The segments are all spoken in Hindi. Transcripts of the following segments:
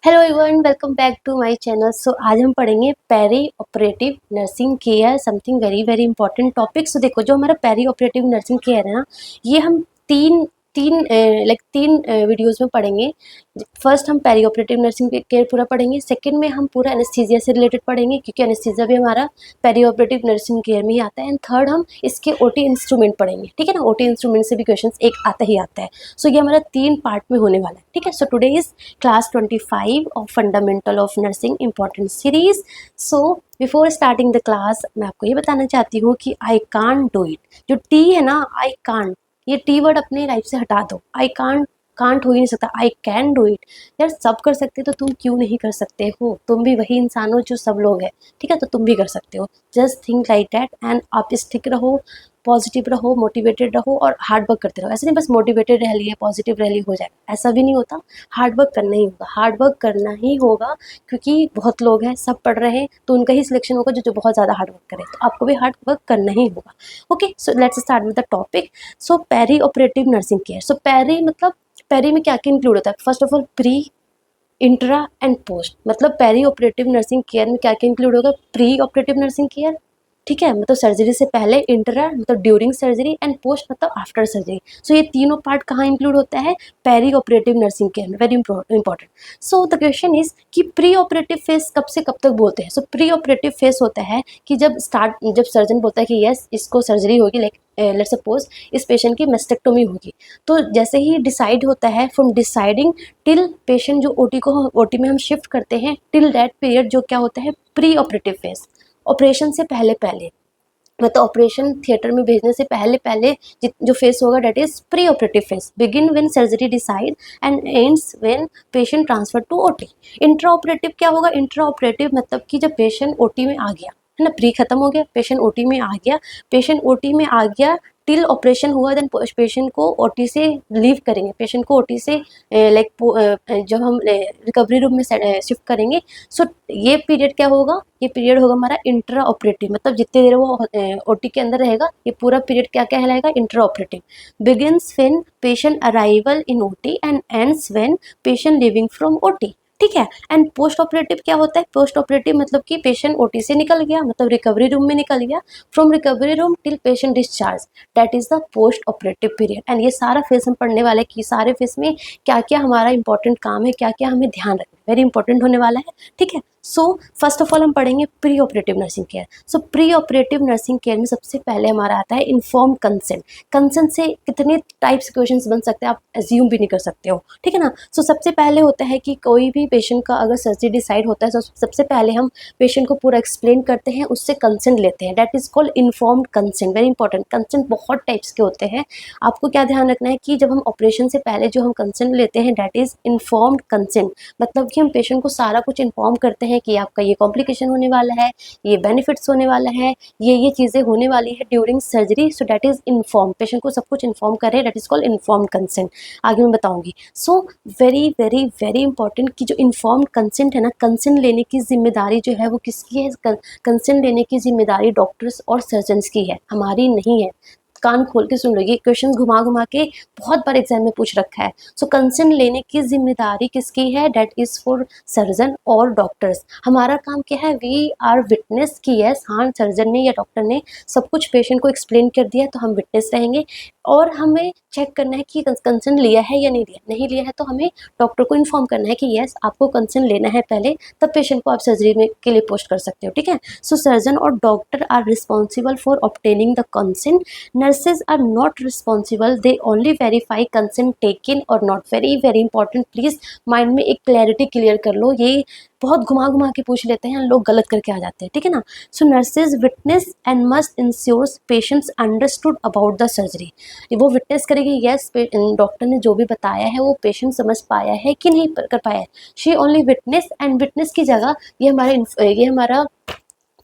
Hello everyone, welcome back to my channel. So आज हम पढ़ेंगे peri operative nursing care, something very very important topic. So देखो, जो हमारा पेरी ऑपरेटिव नर्सिंग केयर है ना, ये हम तीन वीडियोस में पढ़ेंगे। फर्स्ट हम पेरी ऑपरेटिव नर्सिंग केयर पूरा पढ़ेंगे, सेकंड में हम पूरा एनेस्थीसिया से रिलेटेड पढ़ेंगे क्योंकि एनेस्थीसिया भी हमारा पेरी ऑपरेटिव नर्सिंग केयर में ही आता है। एंड थर्ड हम इसके ओटी इंस्ट्रूमेंट पढ़ेंगे, ठीक है ना। ओटी इंस्ट्रूमेंट से भी क्वेश्चन एक आता ही आता है। सो ये हमारा 3 पार्ट में होने वाला है, ठीक है। So today is class 25 of fundamental of nursing important series. So before starting the class, मैं आपको ये बताना चाहती हूँ कि I can't do it, जो T है ना, I can't, ये T वर्ड अपने लाइफ से हटा दो। I can't कांट हो ही नहीं सकता, आई कैन डू इट। यार सब कर सकते तो तुम क्यों नहीं कर सकते हो? तुम भी वही इंसान हो जो सब लोग हैं, ठीक है। तो तुम भी कर सकते हो। Just think like that and आप स्टिक रहो, पॉजिटिव रहो, मोटिवेटेड रहो और हार्ड वर्क करते रहो। ऐसे नहीं बस मोटिवेटेड रह लिए, पॉजिटिव रह लिए हो जाएगा, ऐसा भी नहीं होता। हार्ड वर्क करना ही होगा, हार्ड वर्क करना ही होगा क्योंकि बहुत लोग हैं, सब पढ़ रहे हैं, तो उनका ही सिलेक्शन होगा जो बहुत ज़्यादा हार्ड वर्क करे। तो आपको भी हार्ड वर्क करना ही होगा। Okay, so let's start with the topic. So peri operative nursing care. So peri मतलब पेरी में क्या क्या इंक्लूड होता है? First of all pre, intra and post. मतलब पेरी ऑपरेटिव नर्सिंग केयर में क्या क्या इंक्लूड होगा? प्री ऑपरेटिव नर्सिंग केयर, ठीक है, मतलब सर्जरी से पहले, इंट्रा मतलब ड्यूरिंग सर्जरी एंड पोस्ट मतलब आफ्टर सर्जरी। सो ये तीनों पार्ट कहाँ इंक्लूड होता है? पेरी ऑपरेटिव नर्सिंग केयर में। Very important. So the question is कि प्री ऑपरेटिव फेज कब से कब तक बोलते हैं? सो प्री ऑपरेटिव फेज होता है कि जब सर्जन बोलता है कि यस इसको सर्जरी होगी, लाइक लेट्स सपोज इस पेशेंट की मेस्टेक्टोमी होगी, तो जैसे ही डिसाइड होता है, फ्रॉम डिसाइडिंग टिल पेशेंट जो ओटी में हम शिफ्ट करते हैं, टिल दैट पीरियड जो क्या होता है? Pre operative phase. ऑपरेशन से पहले पहले, मतलब ऑपरेशन थिएटर में भेजने से पहले पहले जो फेस होगा that is pre operative phase. Begin when surgery decide and ends when patient transfer to OT. Intra operative क्या होगा? इंट्रा ऑपरेटिव मतलब कि जब पेशेंट ओटी में आ गया है ना, प्री खत्म हो गया, पेशेंट ओटी में आ गया, पेशेंट ओटी में आ गया टिल ऑपरेशन हुआ, देन पेशेंट को ओटी से लीव करेंगे, पेशेंट को ओटी से लाइक जब हम रिकवरी रूम में शिफ्ट करेंगे। सो ये पीरियड क्या होगा? ये पीरियड होगा हमारा इंट्रा ऑपरेटिव, मतलब जितनी देर वो ओटी के अंदर रहेगा, ये पूरा पीरियड क्या कहलाएगा? Intra operative. Begins when patient arrival in OT and ends when patient living from OT, ठीक है। एंड पोस्ट ऑपरेटिव क्या होता है? पोस्ट ऑपरेटिव मतलब कि पेशेंट ओटी से निकल गया, मतलब रिकवरी रूम में निकल गया, from recovery room till patient discharge, that is the post operative period. And ये सारा फेज हम पढ़ने वाले कि सारे फेज में क्या क्या हमारा इंपॉर्टेंट काम है, क्या क्या हमें ध्यान रखना, वेरी इंपॉर्टेंट होने वाला है, ठीक है। सो फर्स्ट ऑफ ऑल हम पढ़ेंगे प्री ऑपरेटिव नर्सिंग केयर। सो प्री ऑपरेटिव नर्सिंग केयर में सबसे पहले हमारा आता है इन्फॉर्म्ड कंसेंट। कंसेंट से कितने टाइप्स के क्वेश्चंस बन सकते हैं, आप एज्यूम भी नहीं कर सकते हो, ठीक है ना। सो सबसे पहले होता है कि कोई भी पेशेंट का अगर सर्जरी डिसाइड होता है तो सबसे पहले हम पेशेंट को पूरा एक्सप्लेन करते हैं, उससे कंसेंट लेते हैं, that is called informed consent. Very important. Consent बहुत टाइप्स के होते हैं, आपको क्या ध्यान रखना है कि जब हम ऑपरेशन से पहले जो हम कंसेंट लेते हैं दैट इज इन्फॉर्म्ड कंसेंट, मतलब कि हम पेशेंट को सारा कुछ इन्फॉर्म करते हैं कि आपका ये कॉम्प्लिकेशन होने वाला है, ये बेनिफिट्स होने वाला है, ये चीज़ें होने वाली है during surgery. So that is inform, patient को सब कुछ इन्फॉर्म करें, that is called informed consent. आगे मैं बताऊंगी। सो वेरी वेरी वेरी इंपॉर्टेंट कि जो इन्फॉर्म्ड कंसेंट है ना, कंसेंट लेने की जिम्मेदारी जो है वो किसकी है? कंसेंट लेने की जिम्मेदारी डॉक्टर्स और सर्जन्स की है, हमारी नहीं है। कान खोल के सुन लो, ये क्वेश्चन घुमा घुमा के बहुत बार एग्जाम में पूछ रखा है। सो कंसेंट लेने की जिम्मेदारी किसकी है? डेट इज फॉर सर्जन और डॉक्टर्स। हमारा काम क्या है? वी आर विटनेस की यस, हाँ सर्जन ने या डॉक्टर ने सब कुछ पेशेंट को एक्सप्लेन कर दिया तो हम विटनेस रहेंगे, और हमें चेक करना है कि कंसेंट लिया है या नहीं लिया। नहीं लिया है तो हमें डॉक्टर को इन्फॉर्म करना है कि यस आपको कंसेंट लेना है पहले, तब पेशेंट को आप सर्जरी में के लिए पोस्ट कर सकते हो, ठीक है। सो सर्जन और doctor R responsible for obtaining the consent. Nurses are not responsible, they only verify consent taken or not. Very very important, please mind में एक क्लैरिटी क्लियर कर लो, ये बहुत घुमा घुमा के पूछ लेते हैं लोग, गलत करके आ जाते हैं, ठीक है ना। So nurses witness and must ensure patients understood about the surgery. वो विटनेस करेगी यस डॉक्टर ने जो भी बताया है वो पेशेंट समझ पाया है कि नहीं कर पाया है। She only witness, and witness की जगह ये हमारा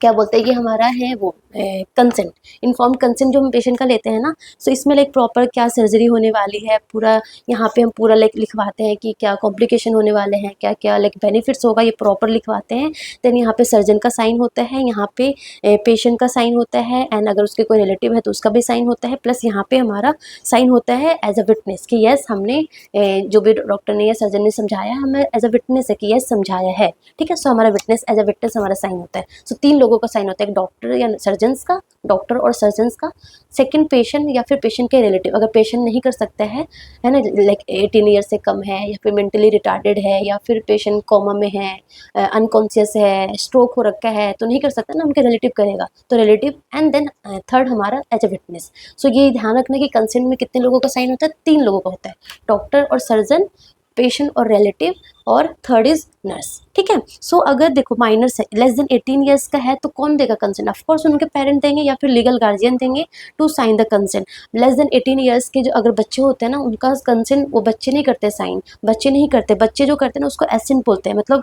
क्या बोलते हैं, ये हमारा है वो कंसेंट, इन्फॉर्म्ड कंसेंट जो हम पेशेंट का लेते हैं ना, सो इसमें लाइक प्रॉपर क्या सर्जरी होने वाली है, पूरा यहाँ पे हम पूरा लाइक लिखवाते हैं कि क्या कॉम्प्लिकेशन होने वाले हैं, क्या क्या लाइक बेनिफिट्स होगा, ये प्रॉपर लिखवाते हैं। देन यहाँ पे सर्जन का साइन होता है, यहाँ पे पेशेंट का साइन होता है, एंड अगर उसके कोई रिलेटिव है तो उसका भी साइन होता है, प्लस यहाँ पे हमारा साइन होता है एज अ विटनेस कि यस हमने जो भी डॉक्टर ने या सर्जन ने समझाया हमें एज अ विटनेस है कि यस समझाया है, ठीक है। सो हमारा विटनेस एज अ विटनेस हमारा साइन होता है। सो 3 लोगों का साइन होता है, एक डॉक्टर या सर्जन्स का, डॉक्टर और सर्जन्स का, सेकंड पेशेंट या फिर पेशेंट के रिलेटिव, अगर पेशेंट नहीं कर सकता है ना, लाइक 18 ईयर से कम है या फिर मेंटली रिटार्डेड है या फिर पेशेंट कोमा में है, अनकॉन्शियस है, स्ट्रोक हो रखा है तो नहीं कर सकता ना, उनके रिलेटिव करेगा, तो रिलेटिव, एंड देन थर्ड हमारा एज अ विटनेस। सो ये ध्यान रखना कि कंसेंट में कितने लोगों का साइन होता है, 3 लोगों का होता है, डॉक्टर और सर्जन, पेशेंट और रिलेटिव, और थर्ड इज नर्स, ठीक है। सो अगर देखो माइनर्स है, लेस देन 18 ईयर्स का है तो कौन देगा कंसेंट, ऑफकोर्स उनके पेरेंट देंगे या फिर लीगल गार्जियन देंगे to sign the consent. Less than 18 years के जो अगर बच्चे होते हैं ना, उनका कंसेंट वो बच्चे नहीं करते साइन, बच्चे नहीं करते, बच्चे जो करते हैं ना उसको एसेंट बोलते हैं, मतलब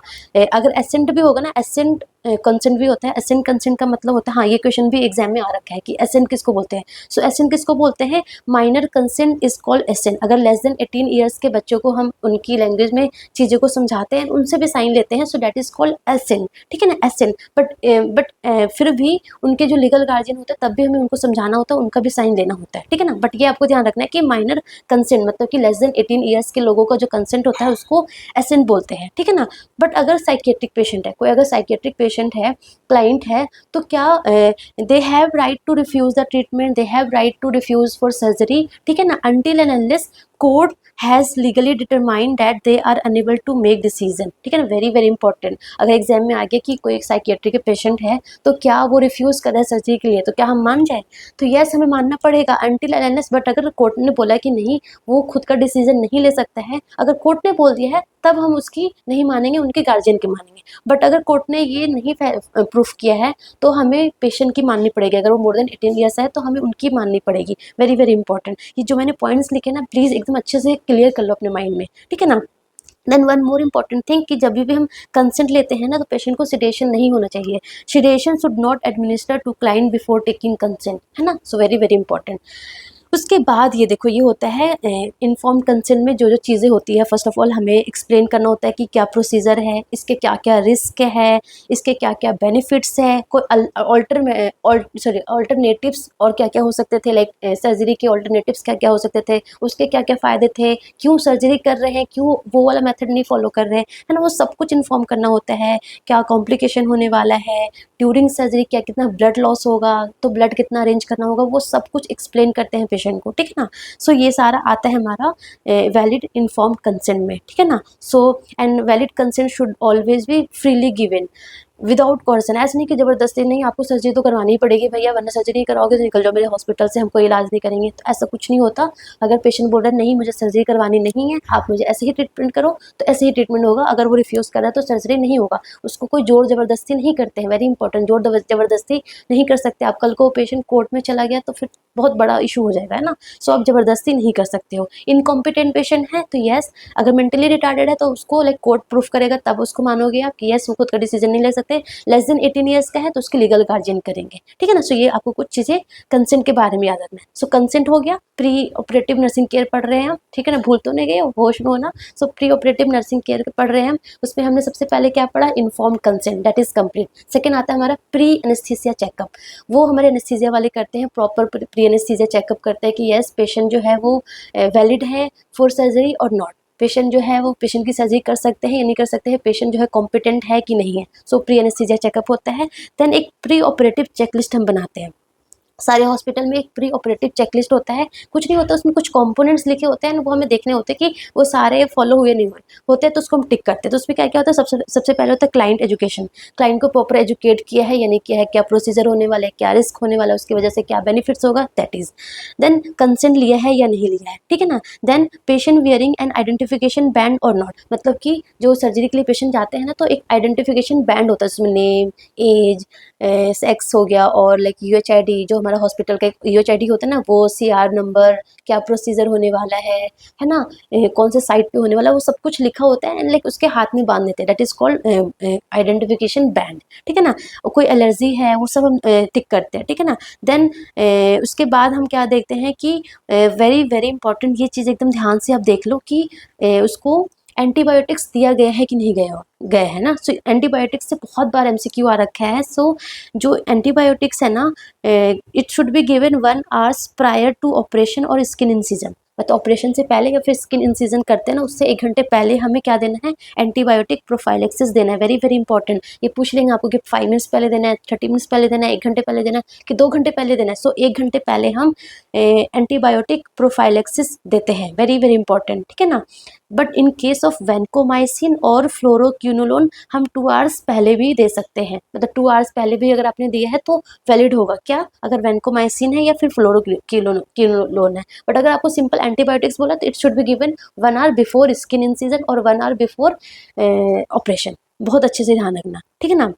अगर एसेंट भी होगा ना, एसेंट कंसेंट भी होता है, एसेंट कंसेंट का मतलब होता है, हाँ ये क्वेश्चन भी एग्जाम में आ रखा है कि एसेंट किसको बोलते हैं। सो एसेंट किसको बोलते हैं, minor consent is called assent. अगर लेस देन 18 ईयर्स के बच्चों को हम उनकी लैंग्वेज में चीज़ों को समझाते हैं, उनसे भी साइन लेते हैं, so that is called assent, ठीक है ना, एसेंट। बट फिर भी उनके जो लीगल गार्जियन होता है तब भी हमें उनको समझाना होता है, उनका भी साइन लेना होता है, ठीक है ना। बट ये आपको ध्यान रखना है कि माइनर कंसेंट मतलब कि लेस देन 18 ईयर्स के लोगों का जो कंसेंट होता है उसको एसेंट बोलते हैं, ठीक है ना। बट अगर साइकियाट्रिक पेशेंट है, कोई अगर साइकियाट्रिक पेशेंट है, क्लाइंट है, तो क्या they have right to refuse the treatment, they have right to refuse for surgery, ठीक है ना, until and unless court has legally determined that they are unable to make decision, ठीक है ना, वेरी वेरी इंपॉर्टेंट। अगर एग्जाम में आ गया कि कोई एक साइकियाट्री के पेशेंट है तो क्या वो रिफ्यूज कर रहा है सर्जरी के लिए, तो क्या हम मान जाए, तो यस हमें मानना पड़ेगा अनटिल एंड अनलेस। बट अगर कोर्ट ने बोला कि नहीं वो खुद का डिसीजन नहीं ले सकता है, अगर कोर्ट ने बोल दिया है तब हम उसकी नहीं मानेंगे, उनके गार्जियन की मानेंगे। बट अगर कोर्ट ने ये नहीं प्रूफ किया है तो हमें पेशेंट की माननी पड़ेगी, अगर वो मोर देन 18 ईयर्स है तो हमें उनकी माननी पड़ेगी, वेरी वेरी इंपॉर्टेंट। ये जो मैंने पॉइंट्स लिखे ना प्लीज एकदम अच्छे से क्लियर कर लो अपने माइंड में, ठीक है ना। Then one more important thing कि जब भी हम कंसेंट लेते हैं ना तो पेशेंट को सिडेशन नहीं होना चाहिए, sedation should not administer to client before taking consent, है ना। So very very important. उसके बाद ये देखो ये होता है इन्फॉर्म्ड कंसेंट में जो जो चीज़ें होती है, फर्स्ट ऑफ ऑल हमें एक्सप्लेन करना होता है कि क्या प्रोसीजर है, इसके क्या क्या रिस्क है, इसके क्या क्या बेनिफिट्स है, कोई ऑल्टरनेटिव्स और क्या क्या हो सकते थे, लाइक सर्जरी के ऑल्टरनेटिव्स क्या क्या हो सकते थे, उसके क्या क्या फ़ायदे थे, क्यों सर्जरी कर रहे हैं, क्यों वो वाला मेथड नहीं फॉलो कर रहे हैं, है ना, वो सब कुछ इन्फॉर्म करना होता है। क्या कॉम्प्लिकेशन होने वाला है ड्यूरिंग सर्जरी, क्या कितना ब्लड लॉस होगा, तो ब्लड कितना अरेंज करना होगा, वो सब कुछ एक्सप्लेन करते हैं पेशेंट को, ठीक है ना। सो ये सारा आता है हमारा वैलिड इन्फॉर्म्ड कंसेंट में, ठीक है ना। So and valid consent should always be freely given without coercion. ऐसा नहीं कि जबरदस्ती नहीं आपको सर्जरी तो करवानी ही पड़ेगी भैया, वरना सर्जरी नहीं कराओगे तो निकल जाओ मेरे हॉस्पिटल से, हमको इलाज नहीं करेंगे, तो ऐसा कुछ नहीं होता। अगर पेशेंट बोल रहा है नहीं मुझे सर्जरी करवानी नहीं है, आप मुझे ऐसे ही ट्रीटमेंट करो, तो ऐसे ही ट्रीटमेंट होगा। अगर वो रिफ्यूज़ कर रहा है तो सर्जरी नहीं होगा, उसको कोई जोर जबरदस्ती नहीं करते हैं, वेरी इंपॉर्टेंट, जोर जबरदस्ती नहीं कर सकते आप। कल को पेशेंट कोर्ट में चला गया तो फिर बहुत बड़ा इशू हो जाएगा, है ना। सो आप जबरदस्ती नहीं कर सकते हो। इनकॉम्पिटेंट पेशेंट है तो यस, अगर मेंटली रिटार्डेड है तो उसको लाइक कोर्ट प्रूफ करेगा तब उसको मानोगे आप कि यस वो खुद का डिसीजन नहीं ले सकते। लेस देन 18 ईयर्स का है तो उसके लीगल गार्जियन करेंगे, ठीक है ना। सो ये आपको कुछ चीज़ें कंसेंट के बारे में याद रखना है। सो कंसेंट हो गया, प्री ऑपरेटिव नर्सिंग केयर पढ़ रहे हैं हम, ठीक है ना, भूल तो नहीं गए, होश में होना। सो प्री ऑपरेटिव नर्सिंग केयर पढ़ रहे हैं हम, उसमें हमने सबसे पहले क्या पढ़ा, informed consent, that is complete. Second आता है हमारा प्री एनेस्थीसिया चेकअप, वो हमारे एनेस्थीसिया वाले करते हैं, प्रॉपर प्री एनेस्थीसिया चेकअप करते हैं कि यस पेशेंट जो है वो वैलिड है फॉर सर्जरी और नॉट, पेशेंट जो है वो पेशेंट की सर्जरी कर सकते हैं या नहीं कर सकते हैं, पेशेंट जो है कॉम्पिटेंट है कि नहीं है। सो प्री एनेस्थीसिया चेकअप होता है। देन एक प्री ऑपरेटिव चेकलिस्ट हम बनाते हैं, सारे हॉस्पिटल में एक प्री ऑपरेटिव चेकलिस्ट होता है, कुछ नहीं होता उसमें कुछ कंपोनेंट्स लिखे होते हैं, वो हमें देखने होते हैं कि वो सारे फॉलो हुए नहीं हुए होते, तो उसको हम टिक करते हैं। तो उसमें क्या क्या होता है, सबसे पहले होता है क्लाइंट एजुकेशन, क्लाइंट को प्रॉपर एजुकेट किया है या नहीं किया है, क्या प्रोसीजर होने वाला है, क्या रिस्क होने वाला है, उसकी वजह से क्या बेनिफिट्स होगा, दैट इज। देन कंसेंट लिया है या नहीं लिया है, ठीक है ना। Then patient wearing and identification band और नॉट, मतलब कि जो सर्जरी के लिए पेशेंट जाते हैं ना तो एक आइडेंटिफिकेशन बैंड होता है, उसमें नेम, एज, सेक्स हो गया और लाइक UHID जो हमारा हमारा हॉस्पिटल का एक EHID होता है ना, वो CR नंबर, क्या प्रोसीजर होने वाला है ना, कौन से साइट पे होने वाला, वो सब कुछ लिखा होता है एंड लाइक उसके हाथ में बांध देते हैं, that is called identification band, ठीक है ना। कोई एलर्जी है वो सब हम टिक करते हैं, ठीक है ना। देन उसके बाद हम क्या देखते हैं कि वेरी वेरी इंपॉर्टेंट, ये चीज़ एकदम ध्यान से आप देख लो कि उसको एंटीबायोटिक्स दिया गया है कि नहीं गया है ना। सो एंटीबायोटिक्स से बहुत बार MCQ आ रखा है। सो जो एंटीबायोटिक्स है ना, it should be given 1 hours prior to operation और स्किन इंसिजन, मतलब ऑपरेशन से पहले या फिर स्किन इंसिजन करते हैं ना, उससे 1 घंटे पहले हमें क्या देना है, एंटीबायोटिक प्रोफाइलेक्सिस देना है। वेरी वेरी इंपॉर्टेंट, ये पूछ लेंगे आपको कि 5 मिनट्स पहले देना है, 30 मिनट्स पहले देना है, 1 घंटे पहले देना है कि 2 घंटे पहले देना है। सो 1 घंटे पहले हम एंटीबायोटिक प्रोफाइलेक्सिस देते हैं, वेरी वेरी इंपॉर्टेंट, ठीक है ना। But in case of vancomycin और फ्लोरोक्विनोलोन हम 2 आवर्स पहले भी दे सकते हैं, मतलब 2 आवर्स पहले भी अगर आपने दिया है तो वैलिड होगा, क्या, अगर वैनकोमाइसिन है या फिर फ्लोरोक्विनोलोन है। बट अगर आपको सिंपल एंटीबायोटिक्स बोला तो it should be given 1 hour before skin incision और 1 आवर बिफोर ऑपरेशन, बहुत अच्छे से ध्यान रखना, ठीक है ना।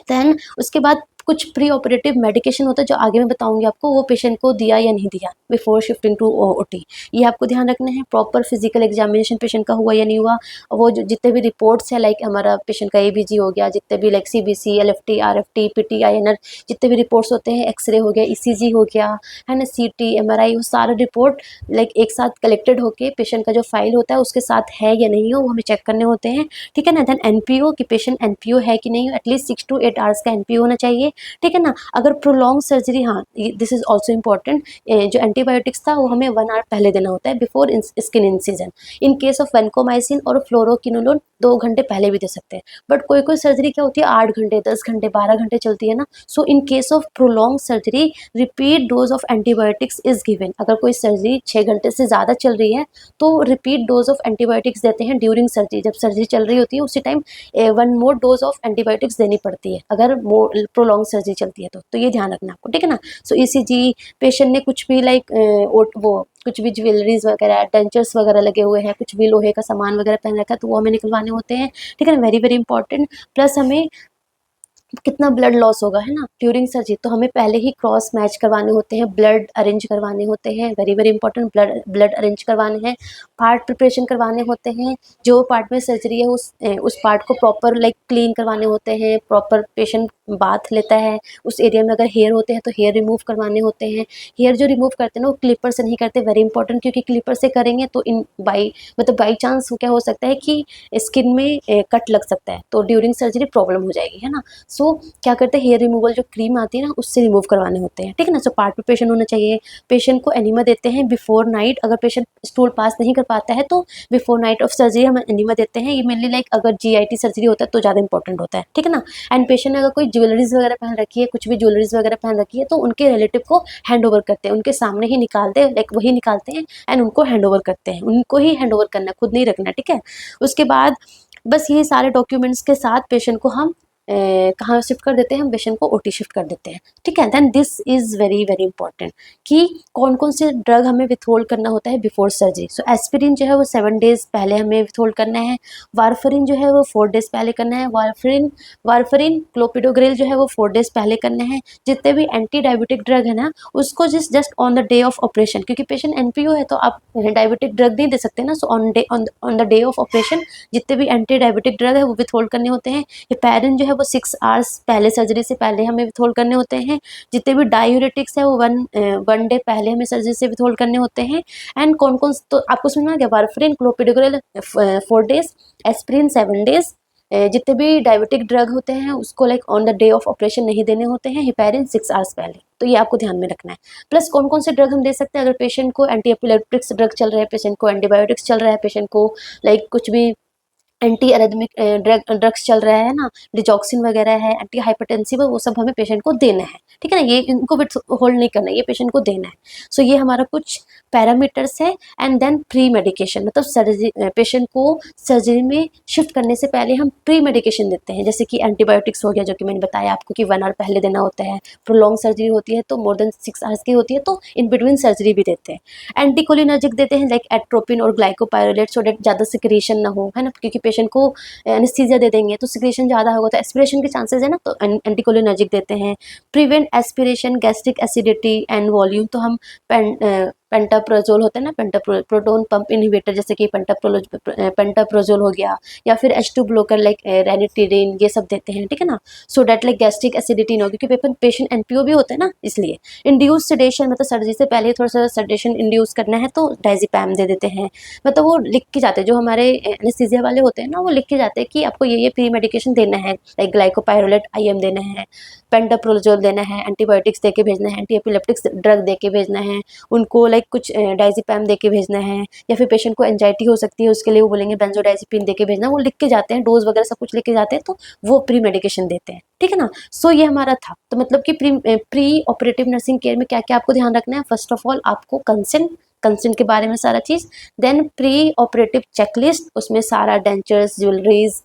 देन उसके बाद कुछ प्री ऑपरेटिव मेडिकेशन होता है जो आगे मैं बताऊंगी आपको, वो पेशेंट को दिया या नहीं दिया बिफोर शिफ्टिंग टू OT, ये आपको ध्यान रखना है। प्रॉपर फिजिकल एग्जामिनेशन पेशेंट का हुआ या नहीं हुआ, वो जो जितने भी रिपोर्ट्स है, लाइक हमारा पेशेंट का ABG हो गया, जितने भी like CBC, LFT, RFT, PT, INR, जितने भी रिपोर्ट्स होते हैं, एक्सरे हो गया, ECG हो गया, है ना, CT, MRI, वो सारे रिपोर्ट लाइक एक साथ कलेक्टेड होके पेशेंट का जो फाइल होता है उसके साथ है या नहीं हो, वो हमें चेक करने होते हैं, ठीक है ना। देन NPO कि पेशेंट NPO है कि नहीं, एटलीस्ट 6 to 8 आवर्स का NPO होना चाहिए, ठीक है ना। अगर प्रोलॉन्ग सर्जरी, हाँ दिस इज ऑल्सो इम्पॉर्टेंट, जो एंटीबायोटिक्स था वो हमें 1 आवर पहले देना होता है before skin incision. In case of vancomycin और फ्लोरोक्विनोलोन 2 घंटे पहले भी दे सकते हैं। बट कोई कोई सर्जरी क्या होती है 8 घंटे, 10 घंटे, 12 घंटे चलती है ना। So in case of prolong surgery repeat dose of antibiotics is given, अगर कोई सर्जरी 6 घंटे से ज़्यादा चल रही है तो रिपीट डोज ऑफ एंटीबायोटिक्स देते हैं ड्यूरिंग सर्जरी, जब सर्जरी चल रही होती है उसी time 1 more dose of antibiotics देनी पड़ती है अगर प्रोलॉन्ग सर्जरी चलती है तो ये ध्यान रखना आपको, ठीक है ना। सो ECG, पेशेंट ने कुछ भी लाइक वो कुछ भी ज्वेलरीज वगैरह, डेंचर्स वगैरह लगे हुए हैं, कुछ भी लोहे का सामान वगैरह पहन रखा है तो वो हमें निकलवाने होते हैं, ठीक है ना, वेरी वेरी इंपॉर्टेंट। प्लस हमें कितना ब्लड लॉस होगा, है ना, ड्यूरिंग सर्जरी, तो हमें पहले ही क्रॉस मैच करवाने होते हैं, ब्लड अरेंज करवाने होते हैं, very very important, blood arrange करवाने हैं, पार्ट प्रिपरेशन करवाने होते हैं, जो पार्ट में सर्जरी है उस पार्ट को प्रॉपर लाइक क्लीन करवाने होते हैं, प्रॉपर पेशेंट बाथ लेता है, उस एरिया में अगर हेयर होते हैं तो हेयर रिमूव करवाने होते हैं। हेयर जो रिमूव करते हैं ना वो क्लिपर से नहीं करते, वेरी इंपॉर्टेंट, क्योंकि क्लिपर से करेंगे तो बाई चांस क्या हो सकता है कि स्किन में कट लग सकता है, तो ड्यूरिंग सर्जरी प्रॉब्लम हो जाएगी, है ना। सो क्या करते हैं, हेयर रिमूवल जो क्रीम आती है ना उससे रिमूव करवाने होते हैं, ठीक है ना। सो पार्ट प्रिपरेशन होना चाहिए। पेशेंट को एनीमा देते हैं बिफोर नाइट, अगर पेशेंट स्टूल पास नहीं कर पाता है तो बिफोर नाइट ऑफ सर्जरी हम एनीमा देते हैं। ये मेनली लाइक अगर GIT सर्जरी होता है तो ज़्यादा इंपॉर्टेंट होता है, ठीक है ना। एंड पेशेंट ने अगर कोई ज्वेलरीज वगैरह पहन रखी है, कुछ भी ज्वेलरीज वगैरह पहन रखी है तो उनके रिलेटिव को हैंड ओवर करते हैं, उनके सामने ही निकालते हैं, लाइक वही निकालते हैं एंड उनको हैंड ओवर करते हैं, उनको ही हैंड ओवर करना, खुद नहीं रखना, ठीक है। उसके बाद बस यही सारे डॉक्यूमेंट्स के साथ पेशेंट को हम कहाँ शिफ्ट कर देते हैं, हम पेशेंट को OT शिफ्ट कर देते हैं, ठीक है। Then this is very very important कि कौन कौन से ड्रग हमें विथहोल्ड करना होता है बिफोर सर्जरी। सो एस्पिरिन जो है वो 7 डेज पहले हमें विथहोल्ड करना है, वारफरिन जो है वो 4 डेज पहले करना है, वारफरिन क्लोपिडोग्रेल जो है वो 4 डेज पहले करना है। जितने भी एंटी डायबिटिक ड्रग है ना उसको just on the day of operation, क्योंकि पेशेंट NPO है तो आप डायबिटिक ड्रग नहीं दे सकते ना। So on the day of operation जितने भी एंटी डायबिटिक ड्रग है वो विथहोल्ड करने होते हैं। हेपेरिन जो है वो 6 आवर्स पहले सर्जरी से पहले हमें विथहोल्ड करने होते हैं। जितने भी डायूरेटिक्स है वो वन डे पहले हमें सर्जरी से विथहोल्ड करने होते हैं। एंड कौन कौन तो आपको समझ में आ गया, warfarin clopidogrel 4 days, aspirin 7 days. जितने भी डायबिटिक ड्रग होते हैं उसको like on the day of operation नहीं देने होते हैं, हेपेरिन 6 आवर्स पहले, तो ये आपको ध्यान में रखना है। प्लस कौन कौन से ड्रग हम दे सकते हैं, अगर पेशेंट को एंटी एपिलेप्टिक्स ड्रग चल रहा है, पेशेंट को एंटीबायोटिक्स चल रहा है, पेशेंट को लाइक कुछ भी एंटी एरिथमिक ड्रग्स चल रहा है ना, डिजॉक्सिन वगैरह है, एंटी हाइपरटेंसिव है, वो सब हमें पेशेंट को देना है, ठीक है ना। ये इनको होल्ड नहीं करना है, ये पेशेंट को देना है। सो ये हमारा कुछ पैरामीटर्स है, एंड देन प्री मेडिकेशन, मतलब सर्जरी, पेशेंट को सर्जरी में शिफ्ट करने से पहले हम प्री मेडिकेशन देते हैं, जैसे कि एंटीबायोटिक्स हो गया, जो कि मैंने बताया आपको कि 1 आवर पहले देना होता है। प्रोलॉन्ग सर्जरी होती है तो मोर देन 6 आवर्स की होती है, तो इन बिटवीन सर्जरी भी देते हैं। एंटीकोलिनर्जिक देते हैं लाइक एट्रोपिन और ग्लाइकोपाइरोलेट, सो डेट ज़्यादा सिक्रेशन ना हो, है ना, क्योंकि पेशेंट को एनेस्थीसिया दे देंगे तो सिक्रेशन ज़्यादा होगा तो एस्पिरेशन के चांसेस है ना, तो एंटीकोलिनर्जिक देते हैं। Prevent aspiration, gastric acidity and volume, तो हम पेंटाप्रोजोल होता है ना, प्रोटोन पंप इनहिबिटर, जैसे कि पेंटाप्रोजोल हो गया, या फिर H2 ब्लॉकर लाइक रेनिटिरिन, ये सब देते हैं, ठीक है ना, सो डेट लाइक गैस्ट्रिक एसिडिटी ना हो, क्योंकि पेशेंट एनपीओ भी होता है ना, इसलिए। इंड्यूस सेडेशन, मतलब सर्जरी से पहले थोड़ा सा सेडेशन इंड्यूस करना है तो डायजेपैम दे देते हैं, मतलब वो लिख के जाते हैं, जो हमारे एनेस्थीसिया वाले होते हैं ना, वो लिख के जाते हैं कि आपको ये प्री मेडिकेशन देना है, लाइक ग्लाइकोपाइरोलेट IM देना है, पेंटाप्रोजोल देना है, एंटीबायोटिक्स दे के भेजना है, एंटी एपिलेप्टिक्स ड्रग दे के भेजना है उनको, लाइक कुछ डायजेपैम दे के भेजना है, या फिर पेशेंट को एंजाइटी हो सकती है उसके लिए वो बोलेंगे बेंजोडाइजेपिन दे के भेजना, वो लिख के जाते हैं, डोज वगैरह सब कुछ लिख के जाते हैं, तो वो प्री मेडिकेशन देते हैं, ठीक है ना। सो ये हमारा था, तो मतलब कि प्री ऑपरेटिव नर्सिंग केयर में क्या क्या आपको ध्यान रखना है। फर्स्ट ऑफ ऑल आपको कंसेंट के बारे में सारा चीज़, देन प्री ऑपरेटिव चेकलिस्ट, उसमें सारा डेंचर्स, ज्वेलरीज,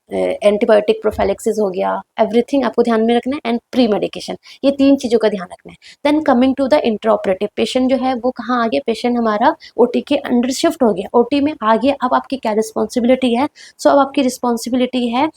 एंटीबायोटिक प्रोफाइलेक्सिस हो गया, एवरीथिंग आपको ध्यान में रखना है, एंड प्री मेडिकेशन, ये 3 चीज़ों का ध्यान रखना है। Then coming to the intraoperative, patient जो है वो कहाँ आ गया, पेशेंट हमारा OT के अंडर शिफ्ट हो गया, OT में आ गया, अब आपकी क्या रिस्पॉन्सिबिलिटी है। सो अब आपकी रिस्पॉन्सिबिलिटी है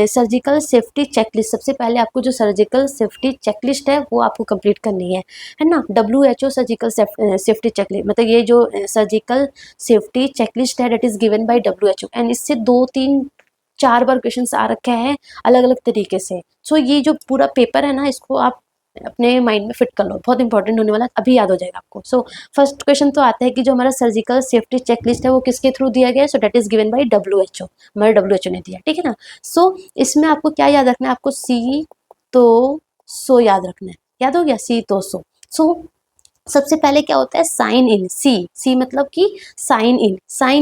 सर्जिकल सेफ्टी चेकलिस्ट, सबसे पहले आपको जो सर्जिकल सेफ्टी चेकलिस्ट है वो आपको कंप्लीट करनी है ना। WHO सर्जिकल सेफ्टी चेकलिस्ट, मतलब ये जो सर्जिकल सेफ्टी चेकलिस्ट है that is given by WHO, and इससे 2-3-4 बार क्वेश्चन आ रखे हैं अलग अलग तरीके से। सो ये जो पूरा पेपर है ना, इसको आप अपने माइंड में फिट कर लो, बहुत इंपॉर्टेंट होने वाला, अभी याद हो जाएगा आपको। सो फर्स्ट क्वेश्चन तो आता है कि जो हमारा सर्जिकल सेफ्टी चेकलिस्ट है वो किसके थ्रू दिया गया है, so that is given by WHO, हमारे WHO ने दिया, ठीक है ना। सो इसमें आपको क्या याद रखना है, आपको सी तो सो याद रखना है, याद हो गया, सी तो सो सबसे पहले क्या होता है, साइन इन, सी मतलब कि साइन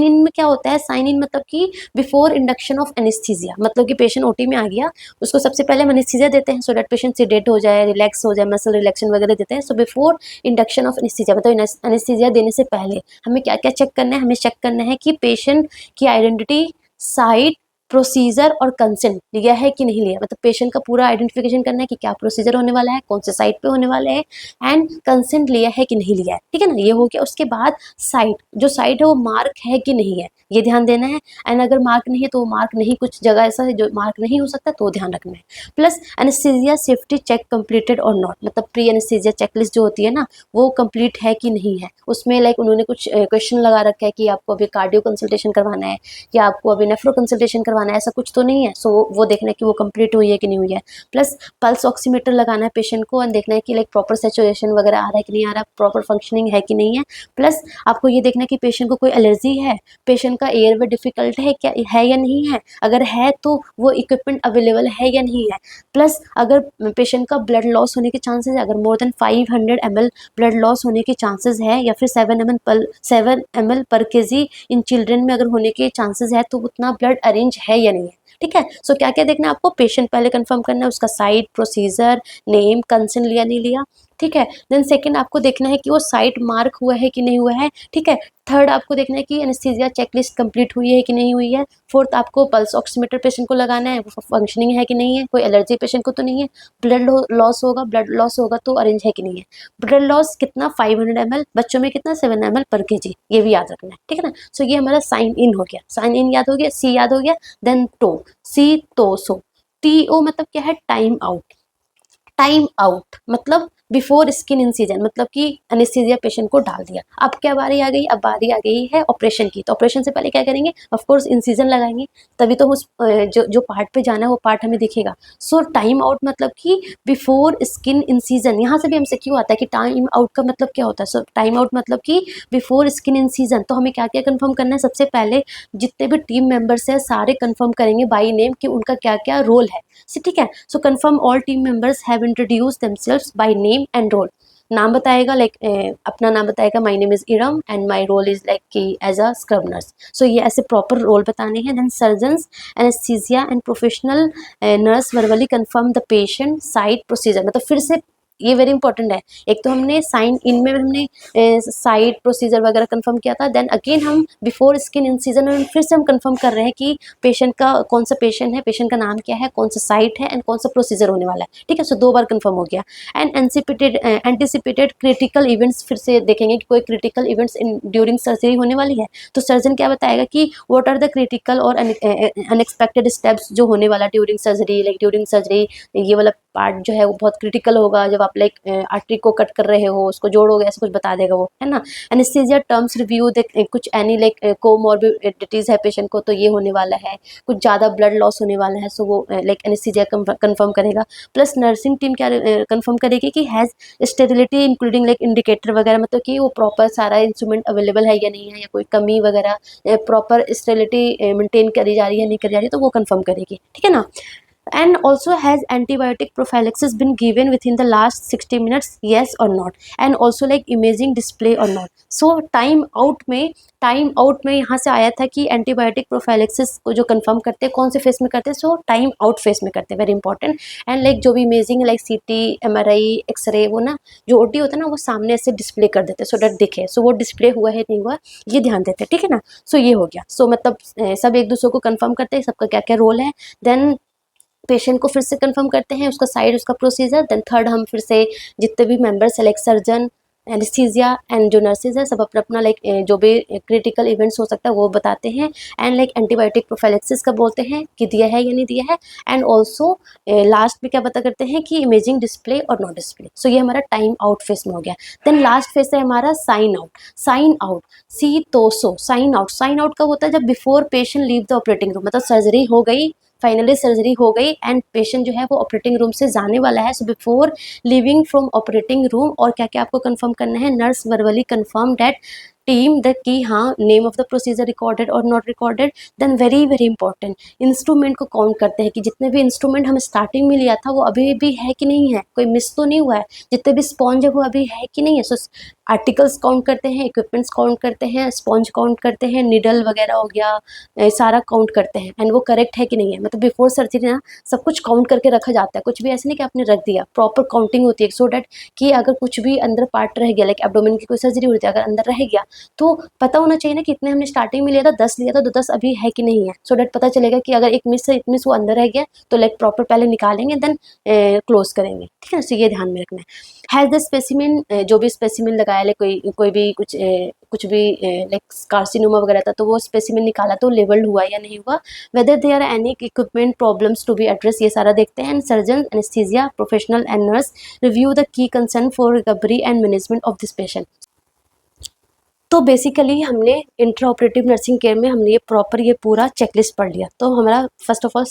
इन में क्या होता है, साइन इन मतलब कि बिफोर इंडक्शन ऑफ एनेस्थीसिया, मतलब कि पेशेंट OT में आ गया, उसको सबसे पहले हम एनेस्थीसिया देते हैं सो दैट पेशेंट सेडेट हो जाए, रिलैक्स हो जाए, मसल रिलैक्शन वगैरह देते हैं। So before induction of anaesthesia, मतलब एनेस्थीसिया देने से पहले हमें क्या क्या चेक करना है, हमें चेक करना है कि पेशेंट की आइडेंटिटी, साइट, प्रोसीजर और कंसेंट लिया है कि नहीं लिया, मतलब पेशेंट का पूरा आइडेंटिफिकेशन करना है कि क्या प्रोसीजर होने वाला है, कौन से साइट पे होने वाला है, एंड कंसेंट लिया है कि नहीं लिया है, ठीक है ना, ये हो गया। उसके बाद साइट, जो साइट है वो मार्क है कि नहीं है, ये ध्यान देना है, एंड अगर मार्क नहीं है तो मार्क नहीं, कुछ जगह ऐसा है जो मार्क नहीं हो सकता तो ध्यान रखना है। Plus anaesthesia safety check completed और नॉट, मतलब प्री एनेस्थीसिया चेकलिस्ट जो होती है ना वो कंप्लीट है कि नहीं है, उसमें लाइक उन्होंने कुछ क्वेश्चन लगा रखा है कि आपको अभी कार्डियो कंसल्टेशन करवाना है या आपको अभी नेफ्रो कंसल्टेशन करवाना है, ऐसा कुछ तो नहीं है। सो वो देखना है कि वो कंप्लीट हुई है कि नहीं हुई है। प्लस पल्स ऑक्सीमीटर लगाना है पेशेंट को, और देखना है कि लाइक प्रॉपर सैचुरेशन वगैरह आ रहा है कि नहीं आ रहा, प्रॉपर फंक्शनिंग है कि नहीं है। प्लस आपको ये देखना है कि पेशेंट को कोई एलर्जी है, पेशेंट का एयरवे डिफिकल्ट है क्या, है या नहीं है, अगर है तो वो इक्विपमेंट अवेलेबल है या नहीं है। प्लस अगर पेशेंट का ब्लड लॉस होने के चांसेस है, अगर more than 500 ml blood loss होने के चांसेस है, या फिर 7 ml पर kg इन चिल्ड्रन में अगर होने के चांसेस है, तो उतना ब्लड अरेंज है या नहीं है, ठीक है। सो क्या क्या देखना है आपको, पेशेंट पहले कंफर्म करना है, उसका साइट, प्रोसीजर, नेम, कंसेंट लिया नहीं लिया, ठीक है। देन सेकंड आपको देखना है कि वो साइट मार्क हुआ है कि नहीं हुआ है, ठीक है। थर्ड आपको देखना है कि एनेस्थीसिया चेकलिस्ट कंप्लीट हुई है कि नहीं हुई है। फोर्थ आपको पल्स ऑक्सीमीटर पेशेंट को लगाना है, फंक्शनिंग है कि नहीं है, कोई एलर्जी पेशेंट को तो नहीं है। ब्लड लॉस होगा तो अरेंज है कि नहीं है। ब्लड लॉस कितना, 500 ml, बच्चों में कितना, 7 ml पर kg, ये भी याद रखना है, ठीक है ना। सो ये हमारा साइन इन हो गया, साइन इन याद हो गया, सी याद हो गया। देन सी तो सो, TO मतलब क्या है, टाइम आउट मतलब बिफोर स्किन इंसिजन, मतलब कि एनेस्थीसिया पेशेंट को डाल दिया, अब क्या बारी आ गई, अब बारी आ गई है ऑपरेशन की। तो ऑपरेशन से पहले क्या करेंगे, ऑफ कोर्स इंसिजन लगाएंगे, तभी तो उस जो पार्ट पे जाना है वो पार्ट हमें दिखेगा। सो टाइम आउट मतलब कि बिफोर स्किन इंसिजन, यहाँ से भी हमसे क्यों आता है कि टाइम आउट का मतलब क्या होता है। सो टाइम आउट मतलब कि बिफोर स्किन इंसिजन, तो हमें क्या क्या कंफर्म करना है, सबसे पहले जितने भी टीम मेंबर्स हैं सारे कंफर्म करेंगे बाई नेम कि उनका क्या क्या रोल है, ठीक है। So confirm all team members have introduce themselves by name and role, नाम बताएगा, लाइक अपना नाम बताएगा, my name is Iram and my role is like कि as a scrub nurse. So ये ऐसे प्रॉपर रोल बताने हैं। Then surgeons, anaesthesia and professional nurse verbally confirm the patient, site, procedure, मतलब फिर से ये वेरी इंपॉर्टेंट है। एक तो हमने साइन इन में हमने साइट प्रोसीजर वगैरह कंफर्म किया था, देन अगेन हम बिफोर स्किन इंसिजन में फिर से हम कंफर्म कर रहे हैं कि पेशेंट का कौन सा पेशेंट है, पेशेंट का नाम क्या है, कौन सा साइट है एंड कौन सा प्रोसीजर होने वाला है। ठीक है, सो 2 बार कंफर्म हो गया। एंड एंटिसिपेटेड क्रिटिकल इवेंट्स, फिर से देखेंगे कि कोई क्रिटिकल इवेंट्स ड्यूरिंग सर्जरी होने वाली है, तो सर्जन क्या बताएगा कि व्हाट आर द क्रिटिकल और अनएक्सपेक्टेड स्टेप्स जो होने वाला during surgery. Like during surgery ये वाला पार्ट जो है वो बहुत क्रिटिकल होगा, जब आप लाइक आर्टरी को कट कर रहे हो, उसको जोड़ोगे, ऐसा कुछ बता देगा वो, है ना। एनेस्थीसिया टर्म्स रिव्यू, कुछ एनी लाइक कोमॉर्बिडिटीज है पेशेंट को तो ये होने वाला है, कुछ ज़्यादा ब्लड लॉस होने वाला है, सो वो लाइक एनेस्थीसिया कंफर्म करेगा। प्लस नर्सिंग टीम क्या कंफर्म करेगी कि has sterility including like indicator वगैरह, मतलब कि वो प्रॉपर सारा इंस्ट्रूमेंट अवेलेबल है या नहीं है, या कोई कमी वगैरह, प्रॉपर स्टेरिलिटी मेंटेन करी जा रही है नहीं करी जा रही है, तो वो कंफर्म करेगी। ठीक है ना। And also has antibiotic prophylaxis been given within the last 60 minutes, yes or not, and also like imaging display or not. So time out में यहाँ से आया था कि एंटीबायोटिक प्रोफाइलेक्सिस को जो कंफर्म करते हैं कौन से फेस में करते हैं, सो टाइम आउट फेस में करते हैं, वेरी इंपॉर्टेंट। एंड लाइक जो भी इमेजिंग लाइक सीटी, एमआरआई, एक्सरे, वो ना जो ओटी होता है ना वो सामने से डिस्प्ले कर देते हैं सो डैट दिखे, सो वो डिस्प्ले हुआ है नहीं हुआ ये ध्यान देते हैं। ठीक है ना। सो ये हो गया। सो मतलब सब एक दूसरे को कंफर्म करते हैं सबका क्या क्या रोल है। देन पेशेंट को फिर से कंफर्म करते हैं उसका साइड, उसका प्रोसीजर। देन थर्ड हम फिर से जितने भी members like surgeon, anaesthesia and जो नर्सेज है सब अपना अपना लाइक जो भी क्रिटिकल इवेंट्स हो सकता है वो बताते हैं। एंड लाइक एंटीबायोटिक प्रोफाइलेक्सिस का बोलते हैं कि दिया है या नहीं दिया है। एंड ऑल्सो लास्ट में क्या पता करते हैं कि इमेजिंग डिस्प्ले और नॉट डिस्प्ले। सो ये हमारा टाइम आउट फेस में हो गया। देन लास्ट फेस है हमारा साइन आउट। साइन आउट सी तोसो साइन आउट। साइन आउट कब होता है, जब before patient leave the operating room, मतलब सर्जरी हो गई, फाइनली सर्जरी हो गई एंड पेशेंट जो है वो ऑपरेटिंग रूम से जाने वाला है। So before leaving from operating room, और क्या क्या आपको कंफर्म करना है, nurse verbally confirm that team that कि हाँ name of the procedure recorded or not recorded. Then very very important, instrument को काउंट करते हैं कि जितने भी इंस्ट्रूमेंट हम स्टार्टिंग में लिया था वो अभी भी है कि नहीं है, कोई मिस तो नहीं हुआ है, जितने भी स्पॉन्ज है वो अभी है कि नहीं है। सो आर्टिकल्स काउंट करते हैं, इक्विपमेंट्स काउंट करते हैं, स्पॉन्ज काउंट करते हैं, निडल वगैरह हो गया, सारा काउंट करते हैं एंड वो करेक्ट है कि नहीं है। मतलब बिफोर सर्जरी ना सब कुछ काउंट करके रखा जाता है, कुछ भी ऐसे नहीं कि आपने रख दिया, प्रॉपर काउंटिंग होती है सो डैट कि अगर कुछ भी अंदर पार्ट रह गया, लाइक एब्डोमेन की कोई सर्जरी होती है, अगर अंदर रह गया तो पता होना चाहिए ना कि इतने हमने स्टार्टिंग में लिया था, 10 लिया था तो 10 अभी है कि नहीं है, सो डैट पता चलेगा कि अगर एक मिस वो अंदर रह गया तो लाइक प्रॉपर पहले निकालेंगे देन क्लोज करेंगे। ठीक है, सो ये ध्यान में रखना है। हैज़ द स्पेसिमिन, जो भी स्पेसिमिन लगाया, लाइक कोई भी कुछ भी लाइक कार्सिनोमा वगैरह था तो वो स्पेसिमिन निकाला तो लेवल्ड हुआ या नहीं हुआ। Whether there are any equipment problems to be address, ये सारा देखते हैं। And surgeon, anaesthesia professional and nurse review the key concern for recovery and management of this patient. तो बेसिकली हमने इंट्रा ऑपरेटिव नर्सिंग केयर में हमने ये प्रॉपर ये पूरा चेकलिस्ट पढ़ लिया। तो हमारा first of all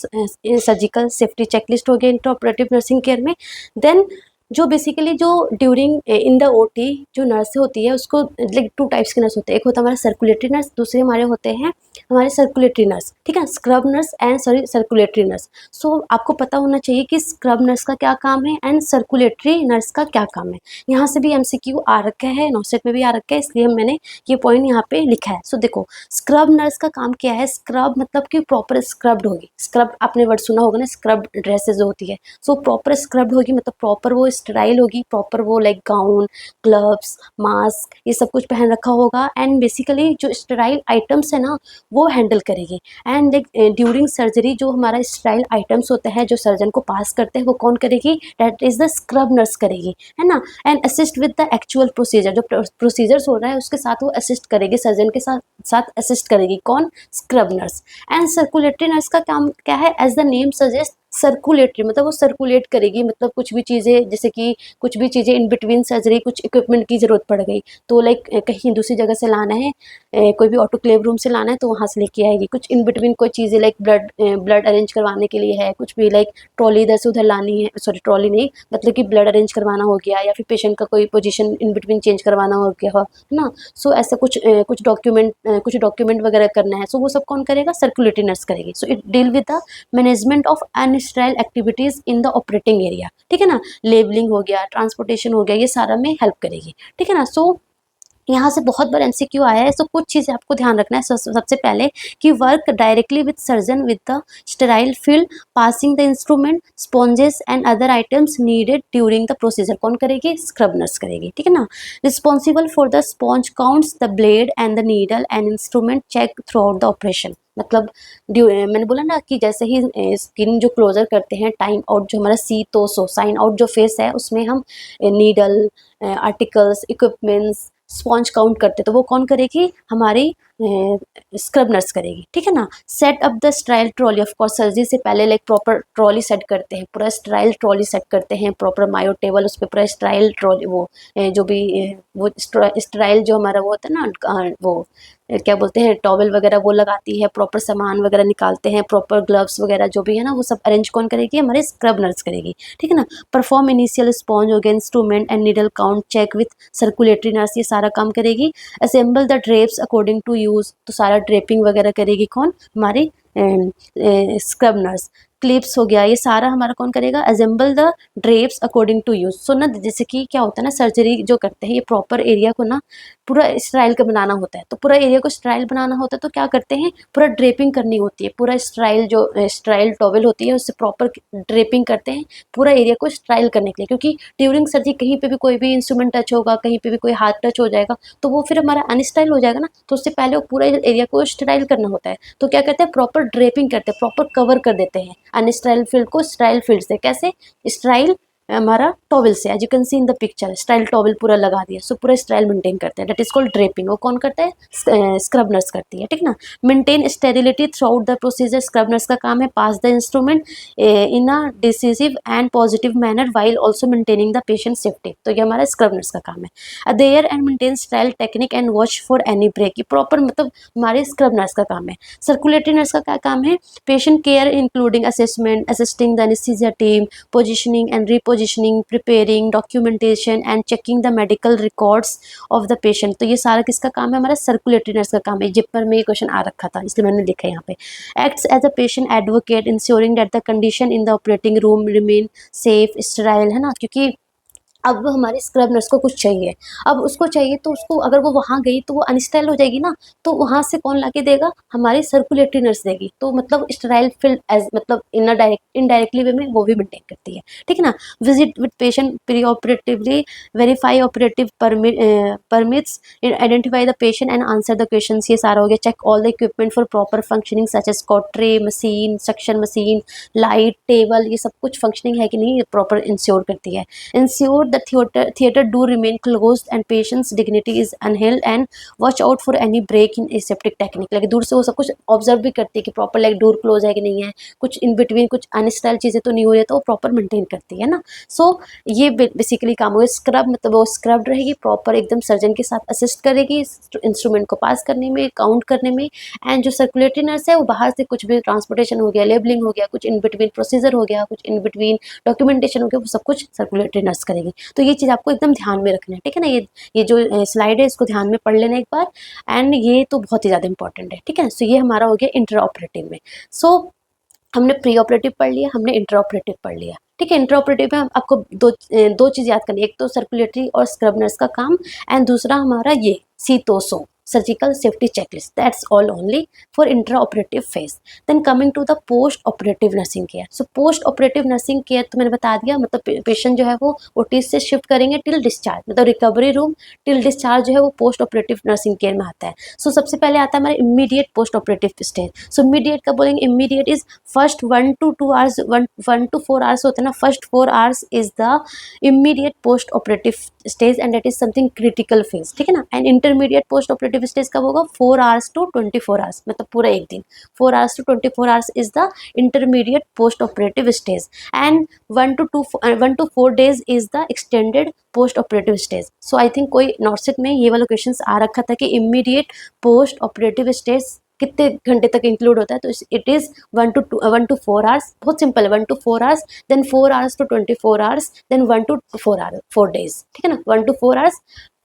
surgical safety checklist हो गया इंट्रा ऑपरेटिव नर्सिंग केयर में। देन जो बेसिकली जो ड्यूरिंग इन द ओटी जो नर्स होती है उसको लाइक 2 टाइप्स के नर्स होते हैं, एक होता है हमारा सर्कुलेटरी नर्स, दूसरे हमारे होते हैं हमारे सर्कुलेटरी नर्स। ठीक है, scrub nurse and circulatory nurse. So आपको पता होना चाहिए कि स्क्रब नर्स का क्या काम है एंड सर्कुलेटरी नर्स का क्या काम है। यहाँ से भी एमसीक्यू आ रखा है, नॉसेट में भी आ रखा है, इसलिए मैंने ये पॉइंट यहाँ पे लिखा है। सो देखो स्क्रब नर्स का काम क्या है, स्क्रब मतलब कि प्रॉपर स्क्रब्ड होगी। स्क्रब आपने वर्ड सुना होगा ना, स्क्रब ड्रेसेज होती है, सो प्रॉपर स्क्रब्ड होगी, मतलब प्रॉपर वो स्टेराइल होगी, प्रॉपर वो लाइक गाउन, ग्लव्स, मास्क ये सब कुछ पहन रखा होगा। एंड बेसिकली जो स्टेराइल आइटम्स है ना वो हैंडल करेगी। एंड लाइक ड्यूरिंग सर्जरी जो हमारा स्टेराइल आइटम्स होते हैं जो सर्जन को पास करते हैं वो कौन करेगी, that is the scrub nurse करेगी, है ना। And assist with the actual procedure, जो प्रोसीजर्स हो रहा है उसके साथ वो असिस्ट करेगी, सर्जन के साथ असिस्ट करेगी, कौन, scrub nurse. And circulatory nurse का काम क्या है, as the name suggest circulatory, मतलब वो सर्कुलेट करेगी, मतलब कुछ भी चीज़ें जैसे कि कुछ भी चीज़ें इन बिटवीन सर्जरी कुछ इक्विपमेंट की ज़रूरत पड़ गई तो लाइक कहीं दूसरी जगह से लाना है, कोई भी ऑटोक्लेव रूम से लाना है तो वहाँ से लेके आएगी। कुछ इन बिटवीन कोई चीज़ें लाइक ब्लड अरेंज करवाने के लिए है, कुछ भी लाइक ट्रॉली इधर से उधर लानी है, सॉरी ट्रॉली नहीं मतलब कि ब्लड अरेंज करवाना हो गया या फिर पेशेंट का कोई पोजीशन इन बिटवीन चेंज करवाना हो गया है ना। सो ऐसा कुछ डॉक्यूमेंट वगैरह करना है, सो वो सब कौन करेगा, सर्कुलेटरी नर्स करेगी। So it deal with the management of unsterile activities in the operating area. ठीक है ना, लेबलिंग हो गया, ट्रांसपोर्टेशन हो गया, ये सारा में हेल्प करेगी। ठीक है ना। सो यहाँ से बहुत बार एमसीक्यू आया है, तो कुछ चीज़ें आपको ध्यान रखना है। सबसे पहले कि work directly with surgeon with the sterile field, passing the instrument, sponges and other items needed during the procedure. कौन करेगी? स्क्रब नर्स करेगी, ठीक है ना। Responsible for the sponge counts the blade and the needle and instrument check throughout the operation. मतलब मैंने बोला ना कि जैसे ही स्किन जो क्लोजर करते हैं, टाइम आउट जो हमारा सी तो सो साइन आउट जो फेस है, उसमें हम needle, articles, equipments, sponge count करते, तो वो कौन करेगी? हमारी स्क्रब नर्स करेगी, ठीक है ना। Set up the स्ट्राइल trolley, of course surgery से पहले लाइक प्रॉपर ट्रॉली सेट करते हैं, पूरा स्ट्राइल ट्रॉली सेट करते हैं, प्रॉपर मायो टेबल, उस पर पूरा स्ट्राइल ट्रॉली, वो जो भी वो स्ट्राइल जो हमारा वो होता है ना, वो क्या बोलते हैं, टॉवल वगैरह वो लगाती है, प्रॉपर सामान वगैरह निकालते हैं, प्रॉपर ग्लव्स वगैरह जो भी है ना, वो सब अरेंज कौन करेगी? हमारे स्क्रब नर्स करेगी, ठीक है ना। परफॉर्म इनिशियल स्पॉन्ज हो गया, instrument and needle count check with circulatory nurse, ये सारा काम करेगी। Assemble the drapes according to use, तो सारा ड्रेपिंग वगैरह करेगी कौन? हमारी स्क्रब नर्स। क्लिप्स हो गया, ये सारा हमारा कौन करेगा? Assemble the drapes according to use. So ना जैसे कि क्या होता है ना, सर्जरी जो करते हैं, ये प्रॉपर एरिया को ना पूरा स्टाइल का बनाना होता है, तो पूरा एरिया को स्टाइल बनाना होता है, तो क्या करते हैं? पूरा ड्रेपिंग करनी होती है, पूरा स्टाइल जो स्टाइल टॉवल होती है उससे प्रॉपर ड्रेपिंग करते हैं पूरा एरिया को स्टाइल करने के लिए, क्योंकि ड्यूरिंग सर्जरी कहीं पे भी कोई भी इंस्ट्रूमेंट टच होगा, कहीं पे भी कोई हाथ टच हो जाएगा, तो वो फिर हमारा अनस्टाइल हो जाएगा ना, तो उससे पहले वो पूरा एरिया को स्टाइल करना होता है। तो क्या कहते हैं? प्रॉपर ड्रेपिंग करते हैं, प्रॉपर कवर कर देते हैं अनस्टाइल फील्ड को स्टाइल फील्ड से। कैसे? स्टाइल हमारा टॉवल से, as you can see in the picture, sterile towel पूरा लगा दिया, सो पूरा स्टाइल मेंटेन करते हैं, दैट इज कॉल्ड ड्रेपिंग। वो कौन करता है? स्क्रब नर्स करती है, ठीक ना। Maintain sterility throughout the procedure, scrub nurse का काम है pass the instrument in a decisive and positive manner while also maintaining the patient safety, तो ये हमारा स्क्रब नर्स का काम है। Adhere and maintain sterile technique and watch for any break, ये प्रॉपर मतलब हमारे स्क्रब नर्स का काम है। सर्कुलेटरी नर्स का क्या काम है? Patient care including assessment, assisting the anaesthesia team, positioning and रिपोजिशनिंग, preparing documentation and checking the medical records of the patient, तो ये सारा किसका काम है? हमारा सर्कुलेटरी नर्स का काम है। जिपर में ये क्वेश्चन आ रखा था, इसलिए मैंने लिखा है यहाँ पे। Acts as a patient advocate ensuring that the condition in the operating room remain safe sterile, है ना, क्योंकि अब हमारे स्क्रब नर्स को कुछ चाहिए, अब उसको चाहिए तो उसको अगर वो वहाँ गई तो वो अनस्टाइल हो जाएगी ना, तो वहाँ से कौन लाके देगा? हमारी सर्कुलेटरी नर्स देगी, तो मतलब स्टेराइल फील्ड एज मतलब इन डायरेक्ट इनडायरेक्टली वे में वो भी मेंटेन करती है, ठीक है ना। Visit with patient preoperatively, verify operative permits, identify the patient and answer the question, ये सारा हो गया। Check all the equipment for proper functioning such as cot tray, machine, suction machine, light, table, ये सब कुछ फंक्शनिंग है कि नहीं, ये प्रॉपर इंश्योर करती है। Ensure the theater do remain closed and patient's dignity is upheld and watch out for any break in aseptic technique, like दूर से वो सब कुछ ऑब्जर्व भी करती है कि प्रॉपर लाइक डोर क्लोज है कि नहीं है, कुछ इन बिटवीन कुछ अनस्टाइल चीज़ें तो नहीं हो रही है, तो वो प्रॉपर मेंटेन करती है ना। सो ये बेसिकली काम हो गया। स्क्रब मतलब वो स्क्रब रहेगी, प्रॉपर एकदम सर्जन के साथ असिस्ट करेगी इंस्ट्रूमेंट को पास करने में, काउंट करने में। एंड जो सर्कुलेटरी नर्स है वो बाहर से कुछ भी ट्रांसपोर्टेशन हो गया, लेबलिंग हो गया, कुछ इन बिटवीन प्रोसीजर हो गया, कुछ इन बिटवीन डॉक्यूमेंटेशन हो गया, वो सब कुछ सर्कुलेटरी नर्स करेगी। तो ये चीज़ आपको एकदम ध्यान में रखना है, ठीक है ना। ये जो स्लाइड है इसको ध्यान में पढ़ लेना एक बार, एंड ये तो बहुत ही ज़्यादा इंपॉर्टेंट है, ठीक है। सो ये हमारा हो गया इंटर ऑपरेटिव में। सो हमने प्री ऑपरेटिव पढ़ लिया, हमने इंटर ऑपरेटिव पढ़ लिया, ठीक है। इंटर ऑपरेटिव में आपको दो चीज़ याद करनी है, एक तो सर्कुलेटरी और स्क्रब नर्स का काम, एंड दूसरा हमारा ये सीतोसो surgical safety checklist, that's all only for intraoperative phase. Then coming to the postoperative nursing care. So postoperative nursing care तो मैंने बता दिया, मतलब पेशेंट जो है वो ओटी से शिफ्ट करेंगे टिल डिस्चार्ज, मतलब रिकवरी रूम टिल डिस्चार्ज जो है वो पोस्ट ऑपरेटिव नर्सिंग केयर में आता है। सो सबसे पहले आता है हमारा इमीडिएट पोस्ट ऑपरेटिव स्टेज। सो इमीडिएट का बोलेंगे, immediate is first 1 to 2 hours, 1 to 4 hours होता है ना, first 4 hours is the immediate post operative stage and that is something critical phase, ठीक है ना। And intermediate post operative stage कब होगा? 4 hours to 24 hours, मतलब पूरा एक दिन, 4 hours to 24 hours is the intermediate post operative stage. And 1 to 4 days is the extended post operative stage. So I think कोई नॉर्सिट में ये वाला क्वेश्चन आ रखा था कि इमीडिएट पोस्ट ऑपरेटिव स्टेज कितने घंटे तक इंक्लूड होता है, तो इट इज 1 to 4 hours, बहुत सिंपल है, 1 to 4 hours, then 4 hours to 24 hours, then 1 to 4 days, ठीक है ना। 1 to 4 hours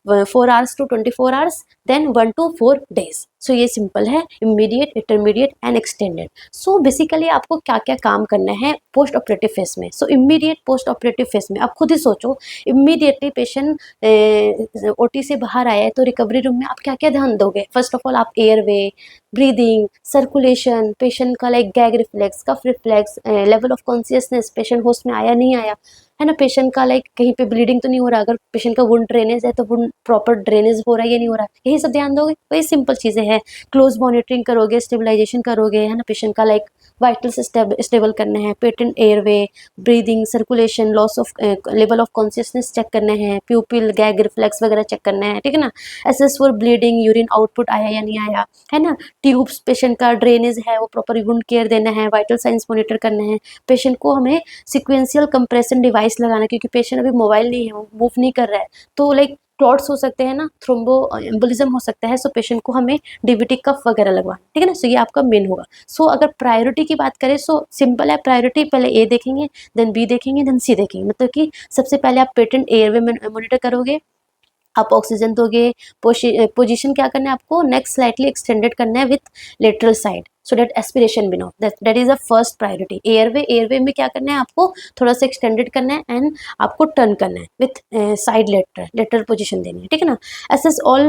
4 hours two 24 hours, then 1 to 4 days। So ये सिंपल है, immediate, intermediate and extended. So basically आपको क्या क्या काम करना है पोस्ट ऑपरेटिव फेस में। सो इमीडिएट पोस्ट ऑपरेटिव फेस में आप खुद ही सोचो, इमीडिएटली पेशेंट ओटी से बाहर आया है तो रिकवरी रूम में आप क्या क्या ध्यान दोगे। फर्स्ट ऑफ ऑल आप एयरवे, ब्रीदिंग, सर्कुलेशन, पेशेंट का like gag reflex, cough reflex, level of consciousness, patient होश में आया नहीं आया है ना, पेशेंट का लाइक कहीं पे ब्लीडिंग तो नहीं हो रहा, अगर पेशेंट का वुंड ड्रेनेज है तो वुंड प्रॉपर ड्रेनेज हो रहा है या नहीं हो रहा है, यही सब ध्यान दोगे। वही सिंपल चीज़ें हैं, क्लोज मॉनिटरिंग करोगे, स्टेबलाइजेशन करोगे है ना, पेशेंट का लाइक वाइटल्स स्टेबल करना है, patent airway, breathing, circulation, loss of level of consciousness check करने हैं, प्यूपिल, गैग रिफ्लेक्स वगैरह चेक करना है, ठीक है ना। Assess for bleeding, urine output आया या नहीं आया है ना, ट्यूब्स पेशेंट का ड्रेनेज है वो प्रॉपर वुंड केयर देना है, वाइटल साइंस मॉनिटर करना है, पेशेंट को हमें सिक्वेंशियल कंप्रेशन डिवाइस लगाना है, क्योंकि पेशेंट अभी मोबाइल नहीं है, वो मूव नहीं कर रहा है, तो लाइक क्लॉट्स हो सकते हैं ना, थ्रोम्बो एम्बोलिज्म हो सकता है, सो पेशेंट को हमें डीवीटी कफ वगैरह लगवाना, ठीक है ना। सो ये आपका मेन होगा। सो अगर प्रायोरिटी की बात करें सो सिंपल है, प्रायोरिटी पहले ए देखेंगे, देन बी देखेंगे, देन सी देखेंगे। मतलब कि सबसे पहले आप पेटेंट एयरवे मॉनिटर करोगे, आप ऑक्सीजन दोगे, पोजीशन क्या करना है आपको, नेक स्लाइटली एक्सटेंडेड करना है with lateral side, so that aspiration भी no, that is a first priority. Airway में क्या करना है आपको, थोड़ा सा एक्सटेंडेड करना है एंड आपको टर्न करना है विथ साइड लेटरल पोजीशन देनी है, ठीक है ना। Assess all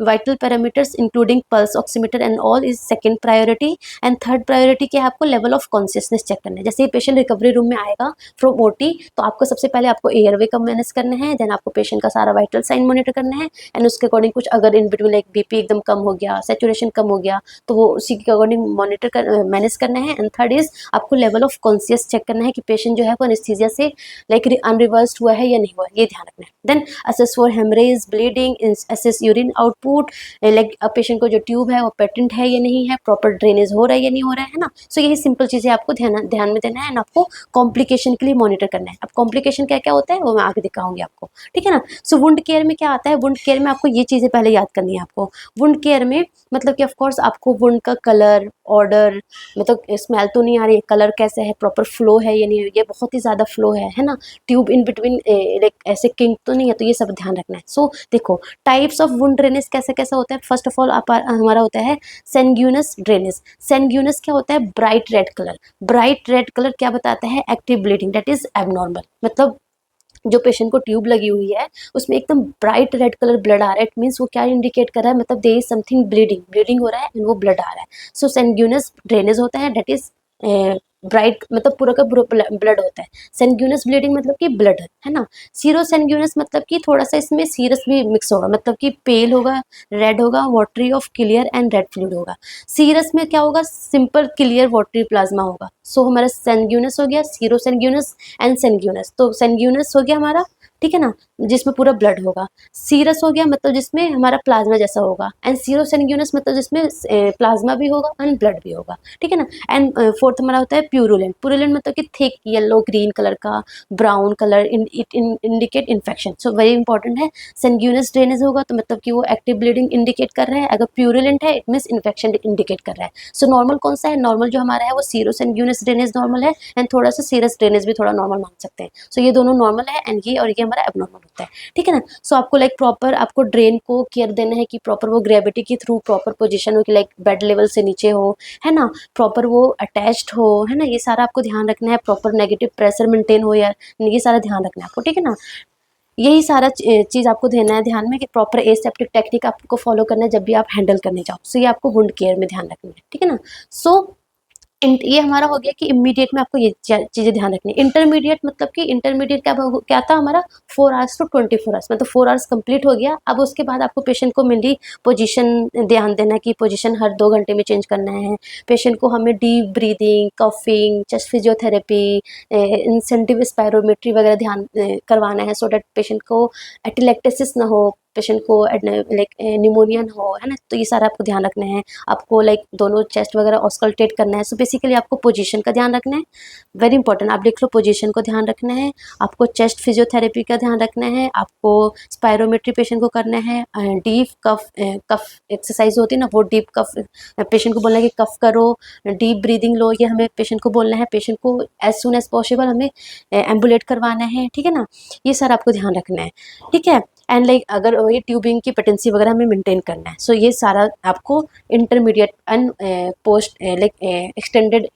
vital parameters including pulse oximeter and all is second priority. And third priority क्या है, आपको लेवल ऑफ कॉन्शियसनेस चेक करना है। जैसे ही पेशेंट रिकवरी रूम में आएगा फ्रॉम ओटी, तो आपको सबसे पहले आपको एयरवे का मैनेज करना है, देन आपको पेशेंट का सारा वाइटल साइन मॉनिटर करना है एंड उसके अकॉर्डिंग कुछ अगर इन बिटवीन लाइक बीपी एकदम कम हो गया, सैचुरेशन कम हो गया, तो वो उसी के अकॉर्डिंग मॉनिटर कर मैनेज करना है। एंड थर्ड इज आपको लेवल ऑफ कॉन्शियस चेक करना है कि पेशेंट जो है वो एनेस्थीसिया से लाइक अनरिवर्स्ड हुआ है या नहीं हुआ, ये ध्यान रखना है। Then assess for haemorrhage, bleeding, assess urine output, like patient को जो ट्यूब है वो पेटेंट है या नहीं है, प्रॉपर ड्रेनेज हो रहा है या नहीं हो रहा है ना। सो यही सिंपल चीज़ें आपको ध्यान में देना है एंड आपको कॉम्प्लिकेशन के लिए मॉनिटर करना है। अब कॉम्प्लिकेशन क्या क्या होता है वो मैं आगे दिखाऊंगी आपको, ठीक है ना। सो वुंड केयर में क्या आता है, वुंड केयर में आपको ये चीज़ें पहले याद करनी है आपको। वुंड केयर में मतलब कि ऑफकोर्स आपको वुंड का कलर, ऑर्डर, मतलब स्मेल तो नहीं आ रही है, कलर कैसे है, प्रॉपर फ्लो है या नहीं, ये बहुत ही ज़्यादा फ्लो है ना, ट्यूब इन बिटवीन लाइक ऐसे किंक तो नहीं है, तो ये सब ध्यान रखना है। सो देखो टाइप्स ऑफ वुंड ड्रेनेज कैसे कैसा होता है। फर्स्ट ऑफ ऑल हमारा होता है सेंग्यूनस ड्रेनेज। सेंग्यूनस क्या होता है, bright red colour. Bright red colour क्या बताता है, active bleeding, that is abnormal. मतलब जो पेशेंट को ट्यूब लगी हुई है उसमें एकदम ब्राइट रेड कलर ब्लड आ रहा है, इट मीन्स वो क्या इंडिकेट कर रहा है, मतलब देयर इज समथिंग ब्लीडिंग हो रहा है एंड वो ब्लड आ रहा है। सो सेंग्यूनस ड्रेनेज होता है, दैट इज ब्राइट मतलब पूरा का पूरा ब्लड होता है। सेंग्यूनस ब्लीडिंग मतलब कि ब्लड है ना। सीरो सेंग्यूनस मतलब कि थोड़ा सा इसमें सीरस भी मिक्स होगा, मतलब कि पेल होगा, रेड होगा, watery of clear and red fluid होगा। सीरस में क्या होगा, सिंपल क्लियर वाटरी प्लाज्मा होगा। सो हमारा सेंग्यूनस हो गया, सीरो सेंग्यूनस एंड सेंग्यूनस। तो सेंग्यूनस हो गया हमारा, ठीक है ना, जिसमें पूरा ब्लड होगा। सीरस हो गया मतलब जिसमें हमारा प्लाज्मा जैसा होगा, एंड सीरो सेंग्यूनस मतलब जिसमें प्लाज्मा भी होगा एंड ब्लड भी होगा, ठीक है ना। एंड फोर्थ हमारा होता है प्यूरुलेंट। प्यूरुलेंट मतलब कि थिक येलो ग्रीन कलर का, brown colour, it indicate infection. So very important है। सेंग्यूनस ड्रेनेज होगा तो मतलब कि वो एक्टिव ब्लीडिंग इंडिकेट कर रहा है, अगर प्यूरुलेंट है इट मीन्स इन्फेक्शन इंडिकेट कर रहा है। सो नॉर्मल कौन सा है, नॉर्मल जो हमारा है वो सीरो सेंग्यूनस ड्रेनेज नॉर्मल है, एंड थोड़ा सा सीरस ड्रेनेज भी थोड़ा नॉर्मल मान सकते हैं। सो ये दोनों नॉर्मल है एंड ये और ये हमारा एबनॉर्मल होता है, ठीक है ना। सो आपको लाइक प्रॉपर आपको ड्रेन को केयर देना है कि प्रॉपर वो ग्रेविटी के थ्रू प्रॉपर पोजीशन हो, कि लाइक बेड लेवल से नीचे हो, है ना, प्रॉपर वो अटैच्ड हो, है ना, ये सारा आपको ध्यान रखना है। प्रॉपर नेगेटिव प्रेशर मेंटेन हो यार, ये सारा ध्यान रखना है आपको, ठीक है ना। यही सारा चीज़ आपको देना है ध्यान में कि प्रॉपर एसेप्टिक टेक्निक आपको फॉलो करना है जब भी आप हैंडल करने जाओ। सो ये आपको वुंड केयर में ध्यान रखना है, ठीक है ना। सो ये हमारा हो गया कि इमीडिएट में आपको ये चीज़ें ध्यान रखनी है। इंटरमीडिएट मतलब कि इंटरमीडिएट क्या था हमारा 4 आवर्स टू 24 आवर्स, मतलब 4 आवर्स कंप्लीट हो गया। अब उसके बाद आपको पेशेंट को मेनली पोजीशन ध्यान देना कि पोजीशन हर 2 घंटे में चेंज करना है। पेशेंट को हमें deep breathing, coughing, chest physiotherapy, incentive spirometry वगैरह ध्यान करवाना है, सो डैट पेशेंट को एटिलेक्टेसिस ना हो, पेशेंट को लाइक निमोनिया ना हो, है ना। तो ये सारा आपको ध्यान रखना है। आपको लाइक दोनों चेस्ट वगैरह ऑस्कल्टेट करना है। सो बेसिकली आपको पोजीशन का ध्यान रखना है, वेरी इंपॉर्टेंट, आप देख लो, पोजीशन को ध्यान रखना है। आपको चेस्ट फिजियोथेरेपी का ध्यान रखना है, आपको स्पायरोमेट्री पेशेंट को करना है, डीप कफ एक्सरसाइज होती है ना, वो डीप कफ पेशेंट को बोलना है कि कफ करो, डीप ब्रीदिंग लो, ये हमें पेशेंट को बोलना है। पेशेंट को एज सुन एज पॉसिबल हमें एम्बुलेट करवाना है, ठीक है ना। ये सारा आपको ध्यान रखना है, ठीक है। एंड लाइक अगर ये ट्यूबिंग की पेटेंसी वगैरह हमें मेंटेन करना है, सो ये सारा आपको intermediate and post like extended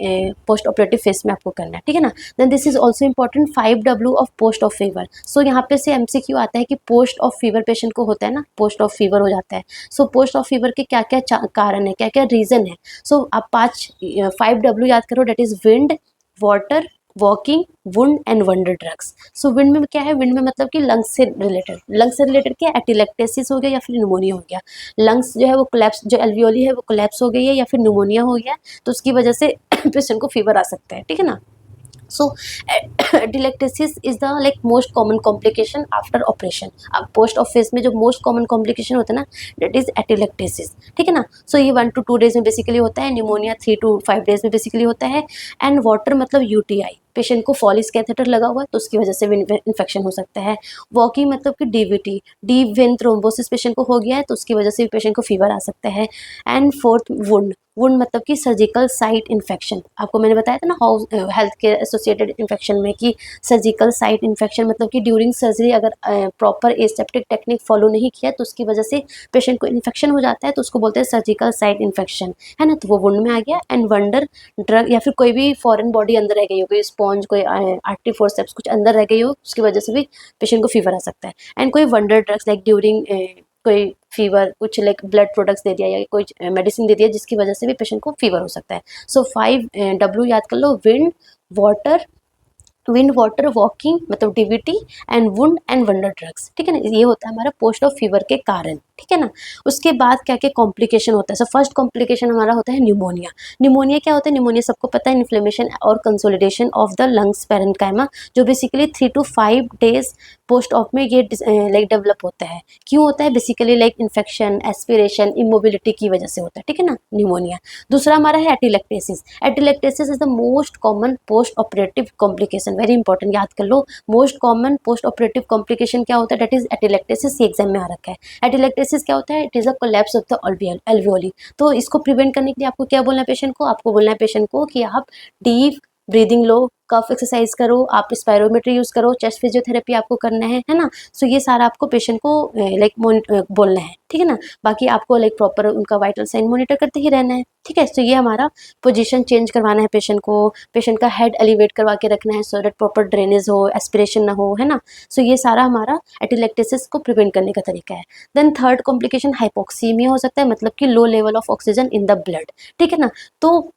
postoperative phase में आपको करना है, ठीक है ना। Then this is also important 5W of post op fever. So यहाँ पे से MCQ आता है कि पोस्ट ऑफ फीवर पेशेंट को होता है ना, पोस्ट ऑफ फीवर हो जाता है। सो पोस्ट ऑफ फीवर के क्या क्या कारण है, क्या क्या रीजन है। सो आप 5W याद करो, that is wind, water, walking, wound and wonder drugs. So wind में क्या है, विंड में मतलब कि लंग्स से रिलेटेड, लंग्स से रिलेटेड क्या, एटिलेक्टेसिस हो गया या फिर न्यूमोनिया हो गया। लंग्स जो है वो कोलैप्स, जो एल्वियोली है वो कोलैप्स हो गई है या फिर न्यूमोनिया हो गया, तो उसकी वजह से पेशेंट को फीवर आ सकता है, ठीक है ना। So atelectasis is the like most common complication after operation. अब पोस्ट ऑफ फेस में जो मोस्ट कॉमन कॉम्प्लिकेशन होता है ना, दैट इज एटिलेक्टेसिस, ठीक है ना। सो ये 1 to 2 days में बेसिकली होता है, न्यूमोनिया 3 to 5 days में बेसिकली होता है। एंड वाटर मतलब UTI, पेशेंट को फॉलिस कैथेटर लगा हुआ है तो उसकी वजह से भी इन्फेक्शन हो सकता है। वॉकिंग मतलब कि DVT, deep vein thrombosis patient को हो गया है तो उसकी वजह से भी पेशेंट को फीवर आ सकता है। एंड फोर्थ वुंड, वुंड मतलब कि सर्जिकल साइट इन्फेक्शन। आपको मैंने बताया था ना how health care associated infection में कि सर्जिकल साइट इन्फेक्शन मतलब कि ड्यूरिंग सर्जरी अगर प्रॉपर एसेप्टिक टेक्निक फॉलो नहीं किया तो उसकी वजह से पेशेंट को इन्फेक्शन हो जाता है तो उसको बोलते हैं सर्जिकल साइट इन्फेक्शन, है ना। तो वो वुंड में आ गया। एंड वंडर ड्रग या फिर कोई भी फॉरेन बॉडी अंदर रह गई हो, कोई स्पॉन्ज, कोई आर्टरी फोर्सेप्स कुछ अंदर रह गई हो, उसकी वजह से भी पेशेंट को फीवर आ सकता है। एंड कोई वंडर ड्रग्स लाइक ड्यूरिंग कोई फीवर, कुछ लाइक ब्लड प्रोडक्ट्स दे दिया या कोई मेडिसिन दे दिया जिसकी वजह से भी पेशेंट को फीवर हो सकता है। सो 5W याद कर लो, विंड वाटर वॉकिंग मतलब DVT and wound and wonder drugs, ठीक है ना। ये होता है हमारा पोस्ट ऑफ फीवर के कारण, ठीक है ना। उसके बाद क्या क्या कॉम्प्लिकेशन होता है। सो फर्स्ट कॉम्प्लिकेशन हमारा होता है न्यूमोनिया। न्यूमोनिया क्या होता है, न्यूमोनिया सबको पता है, इन्फ्लेमेशन और consolidation of the lungs parenchyma, जो basically 3 to 5 days post op में ये लाइक डेवलप होता है। क्यों होता है, basically like infection, aspiration, immobility की वजह से होता है, ठीक है ना, न्यूमोनिया। दूसरा हमारा है atelectasis. Atelectasis is the most common postoperative complication, very important, याद कर लो। Most common postoperative complication क्या होता है, दैट इज एटिलेक्टेसिस। ये एग्जाम में आ रखा है। एटिलेक्टेसिस क्या होता है, it is a collapse of the alveoli. तो इसको प्रिवेंट करने के लिए आपको क्या बोलना है पेशेंट को, आपको बोलना है पेशेंट को कि आप डीप ब्रीदिंग लो, कफ एक्सरसाइज करो, आप स्पायरोमेट्री यूज करो, चेस्ट फिजियोथेरेपी आपको करना है ना। सो ये सारा आपको पेशेंट को लाइक बोलना है, ठीक है ना। बाकी आपको लाइक प्रॉपर उनका वाइटल साइन मॉनिटर करते ही रहना है, ठीक है। तो ये हमारा पोजीशन चेंज करवाना है पेशेंट को, पेशेंट का हेड एलिवेट करवा के रखना है सो दैट प्रॉपर ड्रेनेज हो, एस्पिरेशन ना हो, है ना। सो ये सारा हमारा एटिलेक्टेसिस को प्रिवेंट करने का तरीका है। देन थर्ड कॉम्प्लिकेशन हाइपोक्सीमिया हो सकता है, मतलब कि low level of oxygen in the blood, ठीक है ना। तो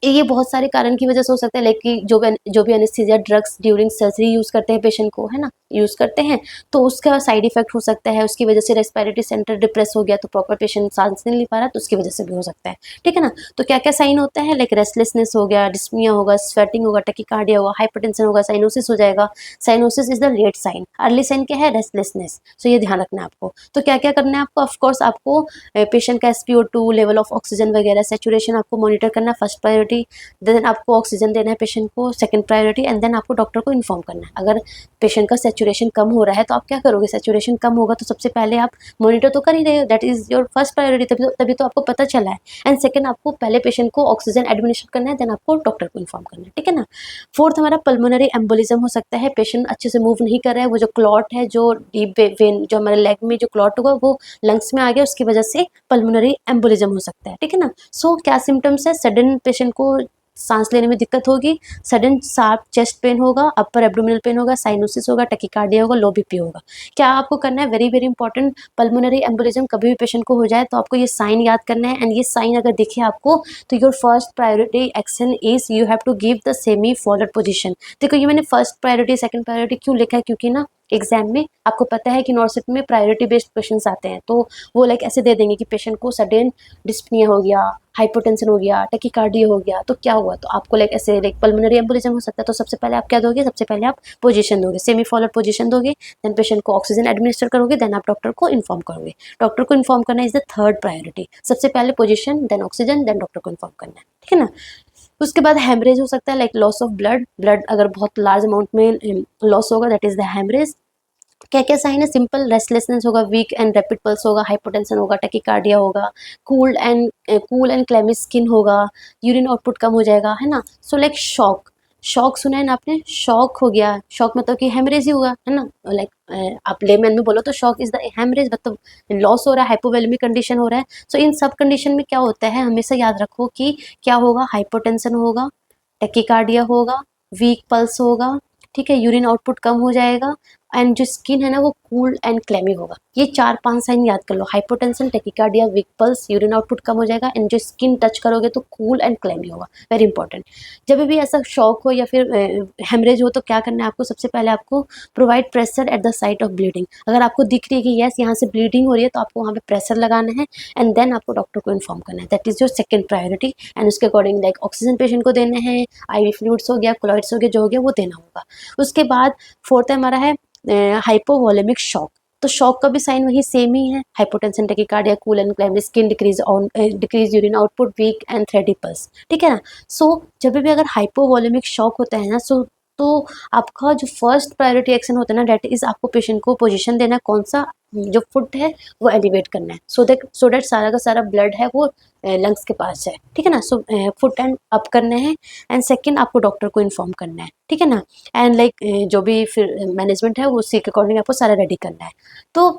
ये बहुत सारे कारण की वजह से हो सकता है, लाइक कि जो भी anaesthesia drugs during surgery use करते हैं पेशेंट को, है ना, यूज करते हैं तो उसका साइड इफेक्ट हो सकता है, उसकी वजह से रेस्पिरेटरी सेंटर डिप्रेस हो गया तो प्रॉपर पेशेंट सांस नहीं ले पा रहा तो उसकी वजह से भी हो सकता है, ठीक है ना। तो क्या क्या साइन होता है, लाइक रेस्टलेसनेस हो गया, डिस्पनिया होगा, स्वेटिंग होगा, टैकीकार्डिया होगा, हाइपरटेंशन होगा, साइनोसिस हो जाएगा। Cyanosis is the late sign, early sign क्या है, रेस्टलेसनेस। सो ये ध्यान रखना है आपको। तो क्या क्या करना है आपको, ऑफकोर्स आपको पेशेंट का SpO2 लेवल ऑफ ऑक्सीजन वगैरह, सेचुरेशन आपको मॉनिटर करना है, फर्स्ट प्रायोरिटी। देन आपको ऑक्सीजन देना है पेशेंट को, सेकंड प्रायोरिटी। एंड देन आपको डॉक्टर को इन्फॉर्म करना है। अगर पेशेंट का सेचुरेशन कम हो रहा है तो आप क्या करोगे, सेचुरेशन कम होगा तो सबसे पहले आप मॉनिटर तो कर ही रहे हो, that is your first priority, तभी तो आपको पता चला है। एंड सेकंड आपको पहले पेशेंट को ऑक्सीजन एडमिनिस्टर करना है, देन आपको डॉक्टर को इन्फॉर्म करना है, ठीक है ना। फोर्थ हमारा पल्मोनरी एम्बोलिज्म हो सकता है, पेशेंट अच्छे से मूव नहीं कर रहा है, वो जो क्लॉट है, जो डीप वेन जो हमारे लेग में जो क्लॉट होगा वो लंग्स में आ गया, उसकी वजह से पल्मोनरी एम्बोलिज्म हो सकता है, ठीक है ना। सो क्या सिम्टम्स है, सडन पेशेंट को सांस लेने में दिक्कत होगी, सडन शार्प चेस्ट पेन होगा, अपर एब्डोमिनल पेन होगा, साइनोसिस होगा, टैकीकार्डिया होगा, लो बीपी होगा। क्या आपको करना है, very very important, pulmonary embolism कभी भी पेशेंट को हो जाए तो आपको ये साइन याद करना है। एंड ये साइन अगर दिखे आपको तो your first priority action is you have to give the semi Fowler position. देखो ये मैंने फर्स्ट प्रायोरिटी सेकंड प्रायोरिटी क्यों लिखा है, क्योंकि ना एग्जाम में आपको पता है कि नॉर्सिट में प्रायोरिटी बेस्ड क्वेश्चंस आते हैं, तो वो लाइक ऐसे दे देंगे कि पेशेंट को सडन डिस्पनिया हो गया, हाइपोटेंशन हो गया, टैकीकार्डिया हो गया, तो क्या हुआ, तो आपको लाइक ऐसे लाइक पल्मोनरी एम्बोलिज्म हो सकता है। तो सबसे पहले आप क्या दोगे, सबसे पहले आप पोजीशन दोगे, सेमी फॉलोड पोजीशन दोगे, देन पेशेंट को ऑक्सीजन एडमिनिस्टर करोगे, देन आप डॉक्टर को इन्फॉर्म करोगे। डॉक्टर को इन्फॉर्म करना इज द थर्ड प्रायोरिटी, सबसे पहले position, then oxygen, then doctor को इन्फॉर्म करना है, ठीक है ना। उसके बाद हेमरेज हो सकता है, लाइक लॉस ऑफ ब्लड अगर बहुत लार्ज अमाउंट में लॉस होगा, दैट इज द हेमरेज। क्या क्या साइन है, सिंपल रेस्टलेसनेस होगा, वीक एंड रैपिड पल्स होगा, हाइपोटेंशन होगा, टैकीकार्डिया होगा, कूल एंड क्लैमी स्किन होगा, यूरिन आउटपुट कम हो जाएगा, है ना। सो लाइक शॉक, शॉक सुना है ना आपने, शॉक हो गया, शॉक मतलब कि हेमरेज ही हुआ है ना, लाइक आप लेमैन में बोलो तो शॉक इज द हेमरेज, मतलब लॉस हो रहा है, हाइपोवोलेमिक कंडीशन हो रहा है। सो इन सब कंडीशन में क्या होता है, हमेशा याद रखो कि क्या होगा, हाइपोटेंशन होगा, टेकिकार्डिया होगा, वीक पल्स होगा, ठीक है, यूरिन आउटपुट कम हो जाएगा, एंड जो स्किन है ना वो कूल एंड क्लेमी होगा। ये 4-5 साइन याद कर लो, hypotension, tachycardia, weak pulse, urine output कम हो जाएगा, एंड जो स्किन टच करोगे तो कूल एंड क्लेमी होगा। Very important. जब भी ऐसा शॉक हो या फिर हेमरेज हो तो क्या करना है आपको, सबसे पहले आपको provide pressure at the site of bleeding. अगर आपको दिख रही है कि यस यहाँ से ब्लीडिंग हो रही है तो आपको वहाँ पे प्रेशर लगाना है, एंड देन आपको डॉक्टर को इन्फॉर्म करना है। That is your second priority. And उसके अकॉर्डिंग लाइक ऑक्सीजन पेशेंट को देने हैं, IV फ्लूइड्स हो गया, कोलॉइड्स हो गया, जो हो गया वो देना होगा। उसके बाद फोर्थ हमारा है हाइपोवोलेमिक शॉक। तो शॉक का भी साइन वही सेम ही है, hypotension, tachycardia, cool and clammy, skin decrease on decrease urine output, weak and thready pulse, ठीक है ना। सो जब भी अगर हाइपोवोलेमिक शॉक होता है ना, सो तो आपका जो फर्स्ट प्रायोरिटी एक्शन होता है ना, डेट इज आपको पेशेंट को पोजीशन देना है, कौन सा जो फुट है वो एलिवेट करना है, सो दैट सारा का सारा ब्लड है वो लंग्स के पास है, ठीक है ना। सो फुट एंड अप करना है, एंड सेकंड आपको डॉक्टर को इन्फॉर्म करना है, ठीक है ना। एंड लाइक जो भी फिर मैनेजमेंट है वो उसी के अकॉर्डिंग आपको सारा रेडी करना है। तो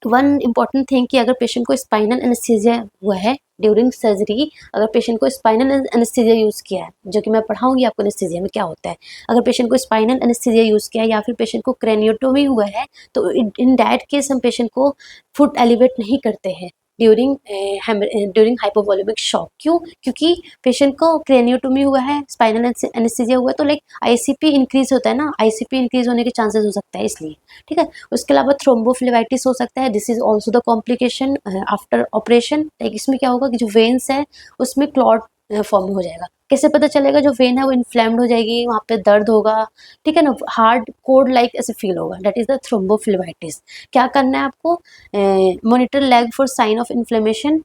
वन इम्पॉर्टेंट थिंग कि अगर पेशेंट को स्पाइनल एनेस्थीसिया हुआ है ड्यूरिंग सर्जरी, अगर पेशेंट को स्पाइनल एनेस्थीसिया यूज़ किया है, जो कि मैं पढ़ाऊंगी आपको एनेस्थीसिया में क्या होता है, अगर पेशेंट को स्पाइनल एनेस्थीसिया यूज़ किया है या फिर पेशेंट को क्रेनियोटोमी हुआ है, तो इन दैट केस हम पेशेंट को फुट एलिवेट नहीं करते हैं ड्यूरिंग हाइपोवोलेमिक शॉक। क्यों? क्योंकि पेशेंट को क्रेनियोटोमी हुआ है, स्पाइनल एनेस्थीसिया हुआ है, तो लाइक ICP इंक्रीज होता है ना, ICP इंक्रीज होने के चांसेस हो सकता है इसलिए, ठीक है। उसके अलावा थ्रोम्बोफ्लेबाइटिस हो सकता है, this is also the complication after operation. Like इसमें क्या होगा कि जो वेन्स है उसमें क्लॉट फॉर्म हो जाएगा। कैसे पता चलेगा? जो वेन है वो इन्फ्लेम्ड हो जाएगी, वहाँ पे दर्द होगा, ठीक है ना, हार्ड कोड लाइक ऐसे फील होगा, दैट इज द थ्रोम्बोफ्लेबाइटिस। क्या करना है आपको? Monitor leg for sign of inflammation,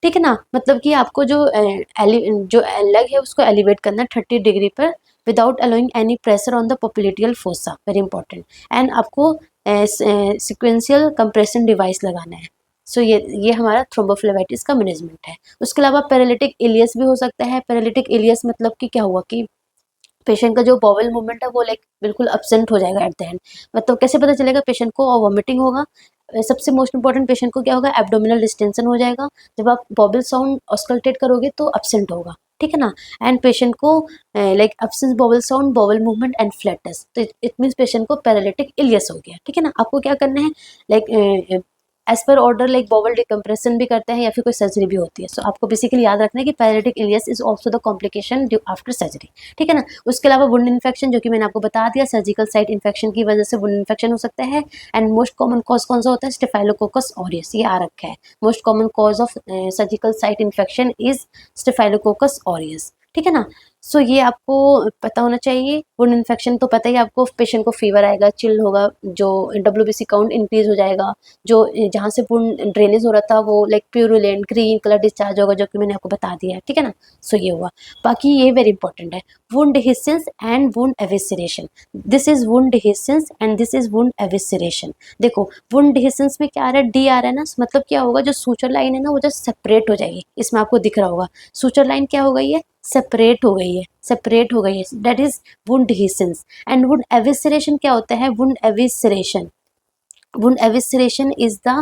ठीक है ना, मतलब कि आपको जो लेग है उसको एलिवेट करना है 30 डिग्री पर without allowing any pressure on the popliteal fossa, very important. And आपको सिक्वेंशियल कंप्रेशन डिवाइस लगाना है। सो ये हमारा थ्रोम्बोफ्लेबाइटिस का मैनेजमेंट है। उसके अलावा पैरालिटिक इलियस भी हो सकता है। पैरालिटिक इलियस मतलब कि क्या हुआ कि पेशेंट का जो बॉवल मूवमेंट है वो लाइक बिल्कुल एब्सेंट हो जाएगा एट द एंड। मतलब कैसे पता चलेगा? पेशेंट को वॉमिटिंग होगा, सबसे मोस्ट इंपॉर्टेंट पेशेंट को क्या होगा? एब्डोमिनल डिस्टेंशन हो जाएगा। जब आप बॉबल साउंड ऑस्कल्टेट करोगे तो एब्सेंट होगा, ठीक है ना। एंड पेशेंट को like absence bowel sound, bowel movement and flatness, तो इट मीन्स पेशेंट को पैरालिटिक इलियस हो गया, ठीक है ना। आपको क्या करना है? Like as per order like bowel decompression भी करते हैं या फिर कोई सर्जरी भी होती है। सो आपको बेसिकली याद रखना है कि paralytic ileus is also the complication due after surgery, ठीक है ना। उसके अलावा वुंड इन्फेक्शन, जो कि मैंने आपको बता दिया, सर्जिकल साइट इन्फेक्शन की वजह से वुंड इन्फेक्शन हो सकता है। एंड मोस्ट कॉमन कॉज कौन सा होता है? स्टेफाइलोकोकस ऑरियस, ये आ रखा है। Most common cause of surgical site infection is staphylococcus aureus, ठीक है ना। सो ये आपको पता होना चाहिए। वुंड इन्फेक्शन तो पता ही आपको, पेशेंट को फीवर आएगा, चिल होगा, जो WBC काउंट इंक्रीज हो जाएगा, जो जहाँ से वुंड ड्रेनेज हो रहा था वो like purulent green colour discharge होगा, जो कि मैंने आपको बता दिया है, ठीक है ना। सो ये हुआ। बाकी ये वेरी इंपॉर्टेंट है, wound dehiscence and wound evisceration. This is wound dehiscence and this is wound evisceration. देखो वुंड डिहिसेंस में क्या आ रहा है? D आ रहा है ना, मतलब क्या होगा? जो सूचर लाइन है ना वो जो सेपरेट हो जाएगी, इसमें आपको दिख रहा होगा सूचर लाइन क्या हो गई है? सेपरेट हो गई है, सेपरेट हो गई है, that is wound dehiscence. And wound evisceration क्या होता है? Wound evisceration, wound evisceration is the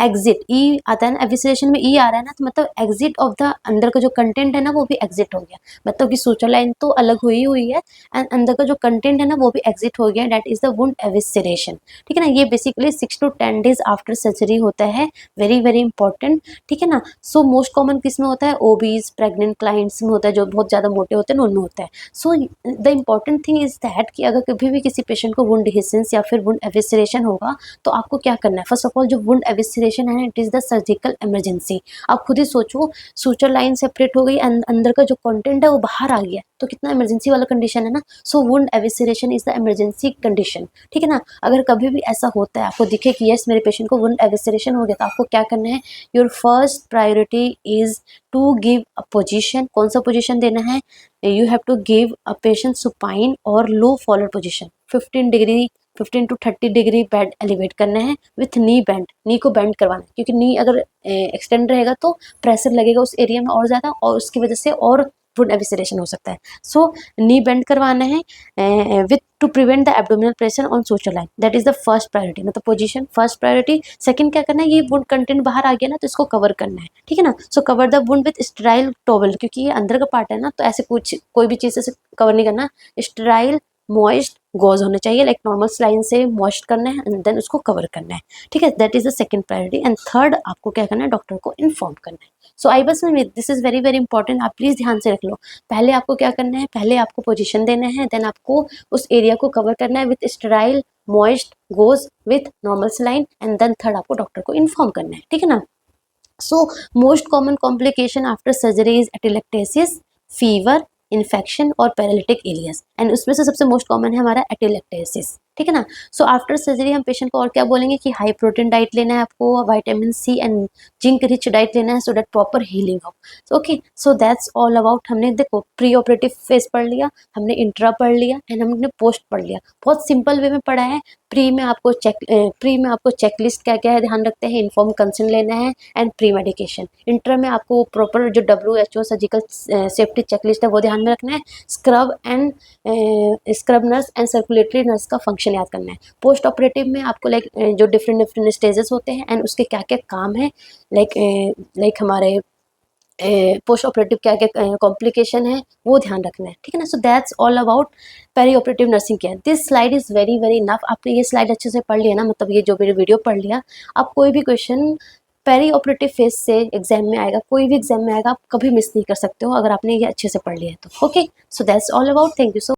exit, E आता है ना, एविसरेशन में ई आ रहा है ना, तो मतलब एग्जिट ऑफ द, अंदर का जो कंटेंट है ना वो भी एग्जिट हो गया, मतलब कि सूचर लाइन तो अलग हुई है एंड अंदर का जो कंटेंट है ना वो भी एग्जिट हो गया, दैट इज द वुंड एविसरेशन, ठीक है ना। ये basically 6 to 10 days after surgery होता है, वेरी वेरी इंपॉर्टेंट, ठीक है ना। सो मोस्ट कॉमन किस में होता है? ओबीज प्रेग्नेंट क्लाइंट्स में होता है, जो बहुत ज़्यादा मोटे होते हैं उनमें होता है। So the important thing is that कि अगर कभी भी किसी पेशेंट को वुंड डिहिसेंस या फिर वुंड एविसरेशन होगा तो आपको क्या करना है? फर्स्ट ऑफ ऑल जो वुंड एविसरेशन है it is the surgical emergency. आप खुद ही सोचो, सूचर लाइन सेपरेट हो गई, अंदर का जो कंटेंट है वो बाहर आ गया, तो कितना इमरजेंसी वाला कंडीशन है ना। So wound evisceration is the emergency condition, ठीक है ना। अगर कभी भी ऐसा होता है, आपको दिखे कि यस मेरे पेशेंट को वुंड एविसरेशन हो गया, तो आपको क्या करना है? Your first priority is to give a position. कौन सा पोजिशन देना है? You have to give a patient supine और low Fowler's position, 15 to 30 degree bed elevate करना है विथ नी बेंड, नी को बेंड करवाना है, क्योंकि नी अगर एक्सटेंड रहेगा तो प्रेशर लगेगा उस एरिया में और ज़्यादा, और उसकी वजह से और वुंड एविसरेशन हो सकता है। सो नी बेंड करवाना है with to prevent the abdominal pressure on social line, that is the first priority, मतलब पोजीशन फर्स्ट प्रायोरिटी। सेकंड क्या करना है, ये वुंड कंटेंट बाहर आ गया ना तो इसको कवर करना है, ठीक है ना। सो cover the wound with sterile towel, क्योंकि ये अंदर का पार्ट है ना, तो ऐसे कुछ कोई भी चीज़ से कवर नहीं करना, स्टेराइल मॉइस्ट गॉज होना चाहिए, लाइक नॉर्मल स्लाइन से मॉइस्ट करना है एंड देन उसको कवर करना है, ठीक है। That is the second priority. And third आपको क्या करना है, डॉक्टर को इन्फॉर्म करना है। सो आई बस में this is very very important, आप प्लीज ध्यान से रख लो। पहले आपको क्या करना है, पहले आपको पोजीशन देना है, देन आपको उस एरिया को कवर करना है with sterile moist gauze with normal saline, and then third आपको डॉक्टर को इन्फॉर्म करना है, ठीक है ना। So most common complication after surgery is atelectasis, fever, infection और पैरालिटिक एरियाज, एंड उसमें से सबसे मोस्ट कॉमन है हमारा एटेलेक्टेसिस, ठीक है ना। सो आफ्टर सर्जरी हम पेशेंट को और क्या बोलेंगे कि हाई प्रोटीन डाइट लेना है आपको, vitamin C and zinc rich diet लेना है सो दैट प्रॉपर हीलिंग हो। Okay, so that's all about. हमने देखो प्री ऑपरेटिव फेज पढ़ लिया, हमने इंट्रा पढ़ लिया एंड हमने पोस्ट पढ़ लिया। बहुत सिंपल वे में पढ़ा है। प्री में आपको चेकलिस्ट क्या क्या है ध्यान रखते हैं, इन्फॉर्म कंसेंट लेना है एंड प्री मेडिकेशन। इंटर में आपको प्रॉपर जो WHO सर्जिकल सेफ्टी चेकलिस्ट है वो ध्यान में रखना है। Scrub nurse and circulatory nurse का फंक्शन याद करना है। पोस्ट ऑपरेटिव में आपको लाइक जो डिफरेंट स्टेजेस होते हैं एंड उसके क्या क्या काम है, लाइक हमारे पोस्ट ऑपरेटिव क्या क्या कॉम्प्लिकेशन है वो ध्यान रखना है, ठीक है ना। So that's all about peri operative nursing care. This slide is very very enough. आपने ये स्लाइड अच्छे से पढ़ लिया ना, मतलब ये जो मेरे वीडियो पढ़ लिया, आप कोई भी क्वेश्चन पेरी ऑपरेटिव फेज से एग्जाम में आएगा, कोई भी एग्जाम में आएगा, आप कभी मिस नहीं कर सकते हो अगर आपने ये अच्छे से पढ़ लिया है तो। Okay, so that's all about, thank you so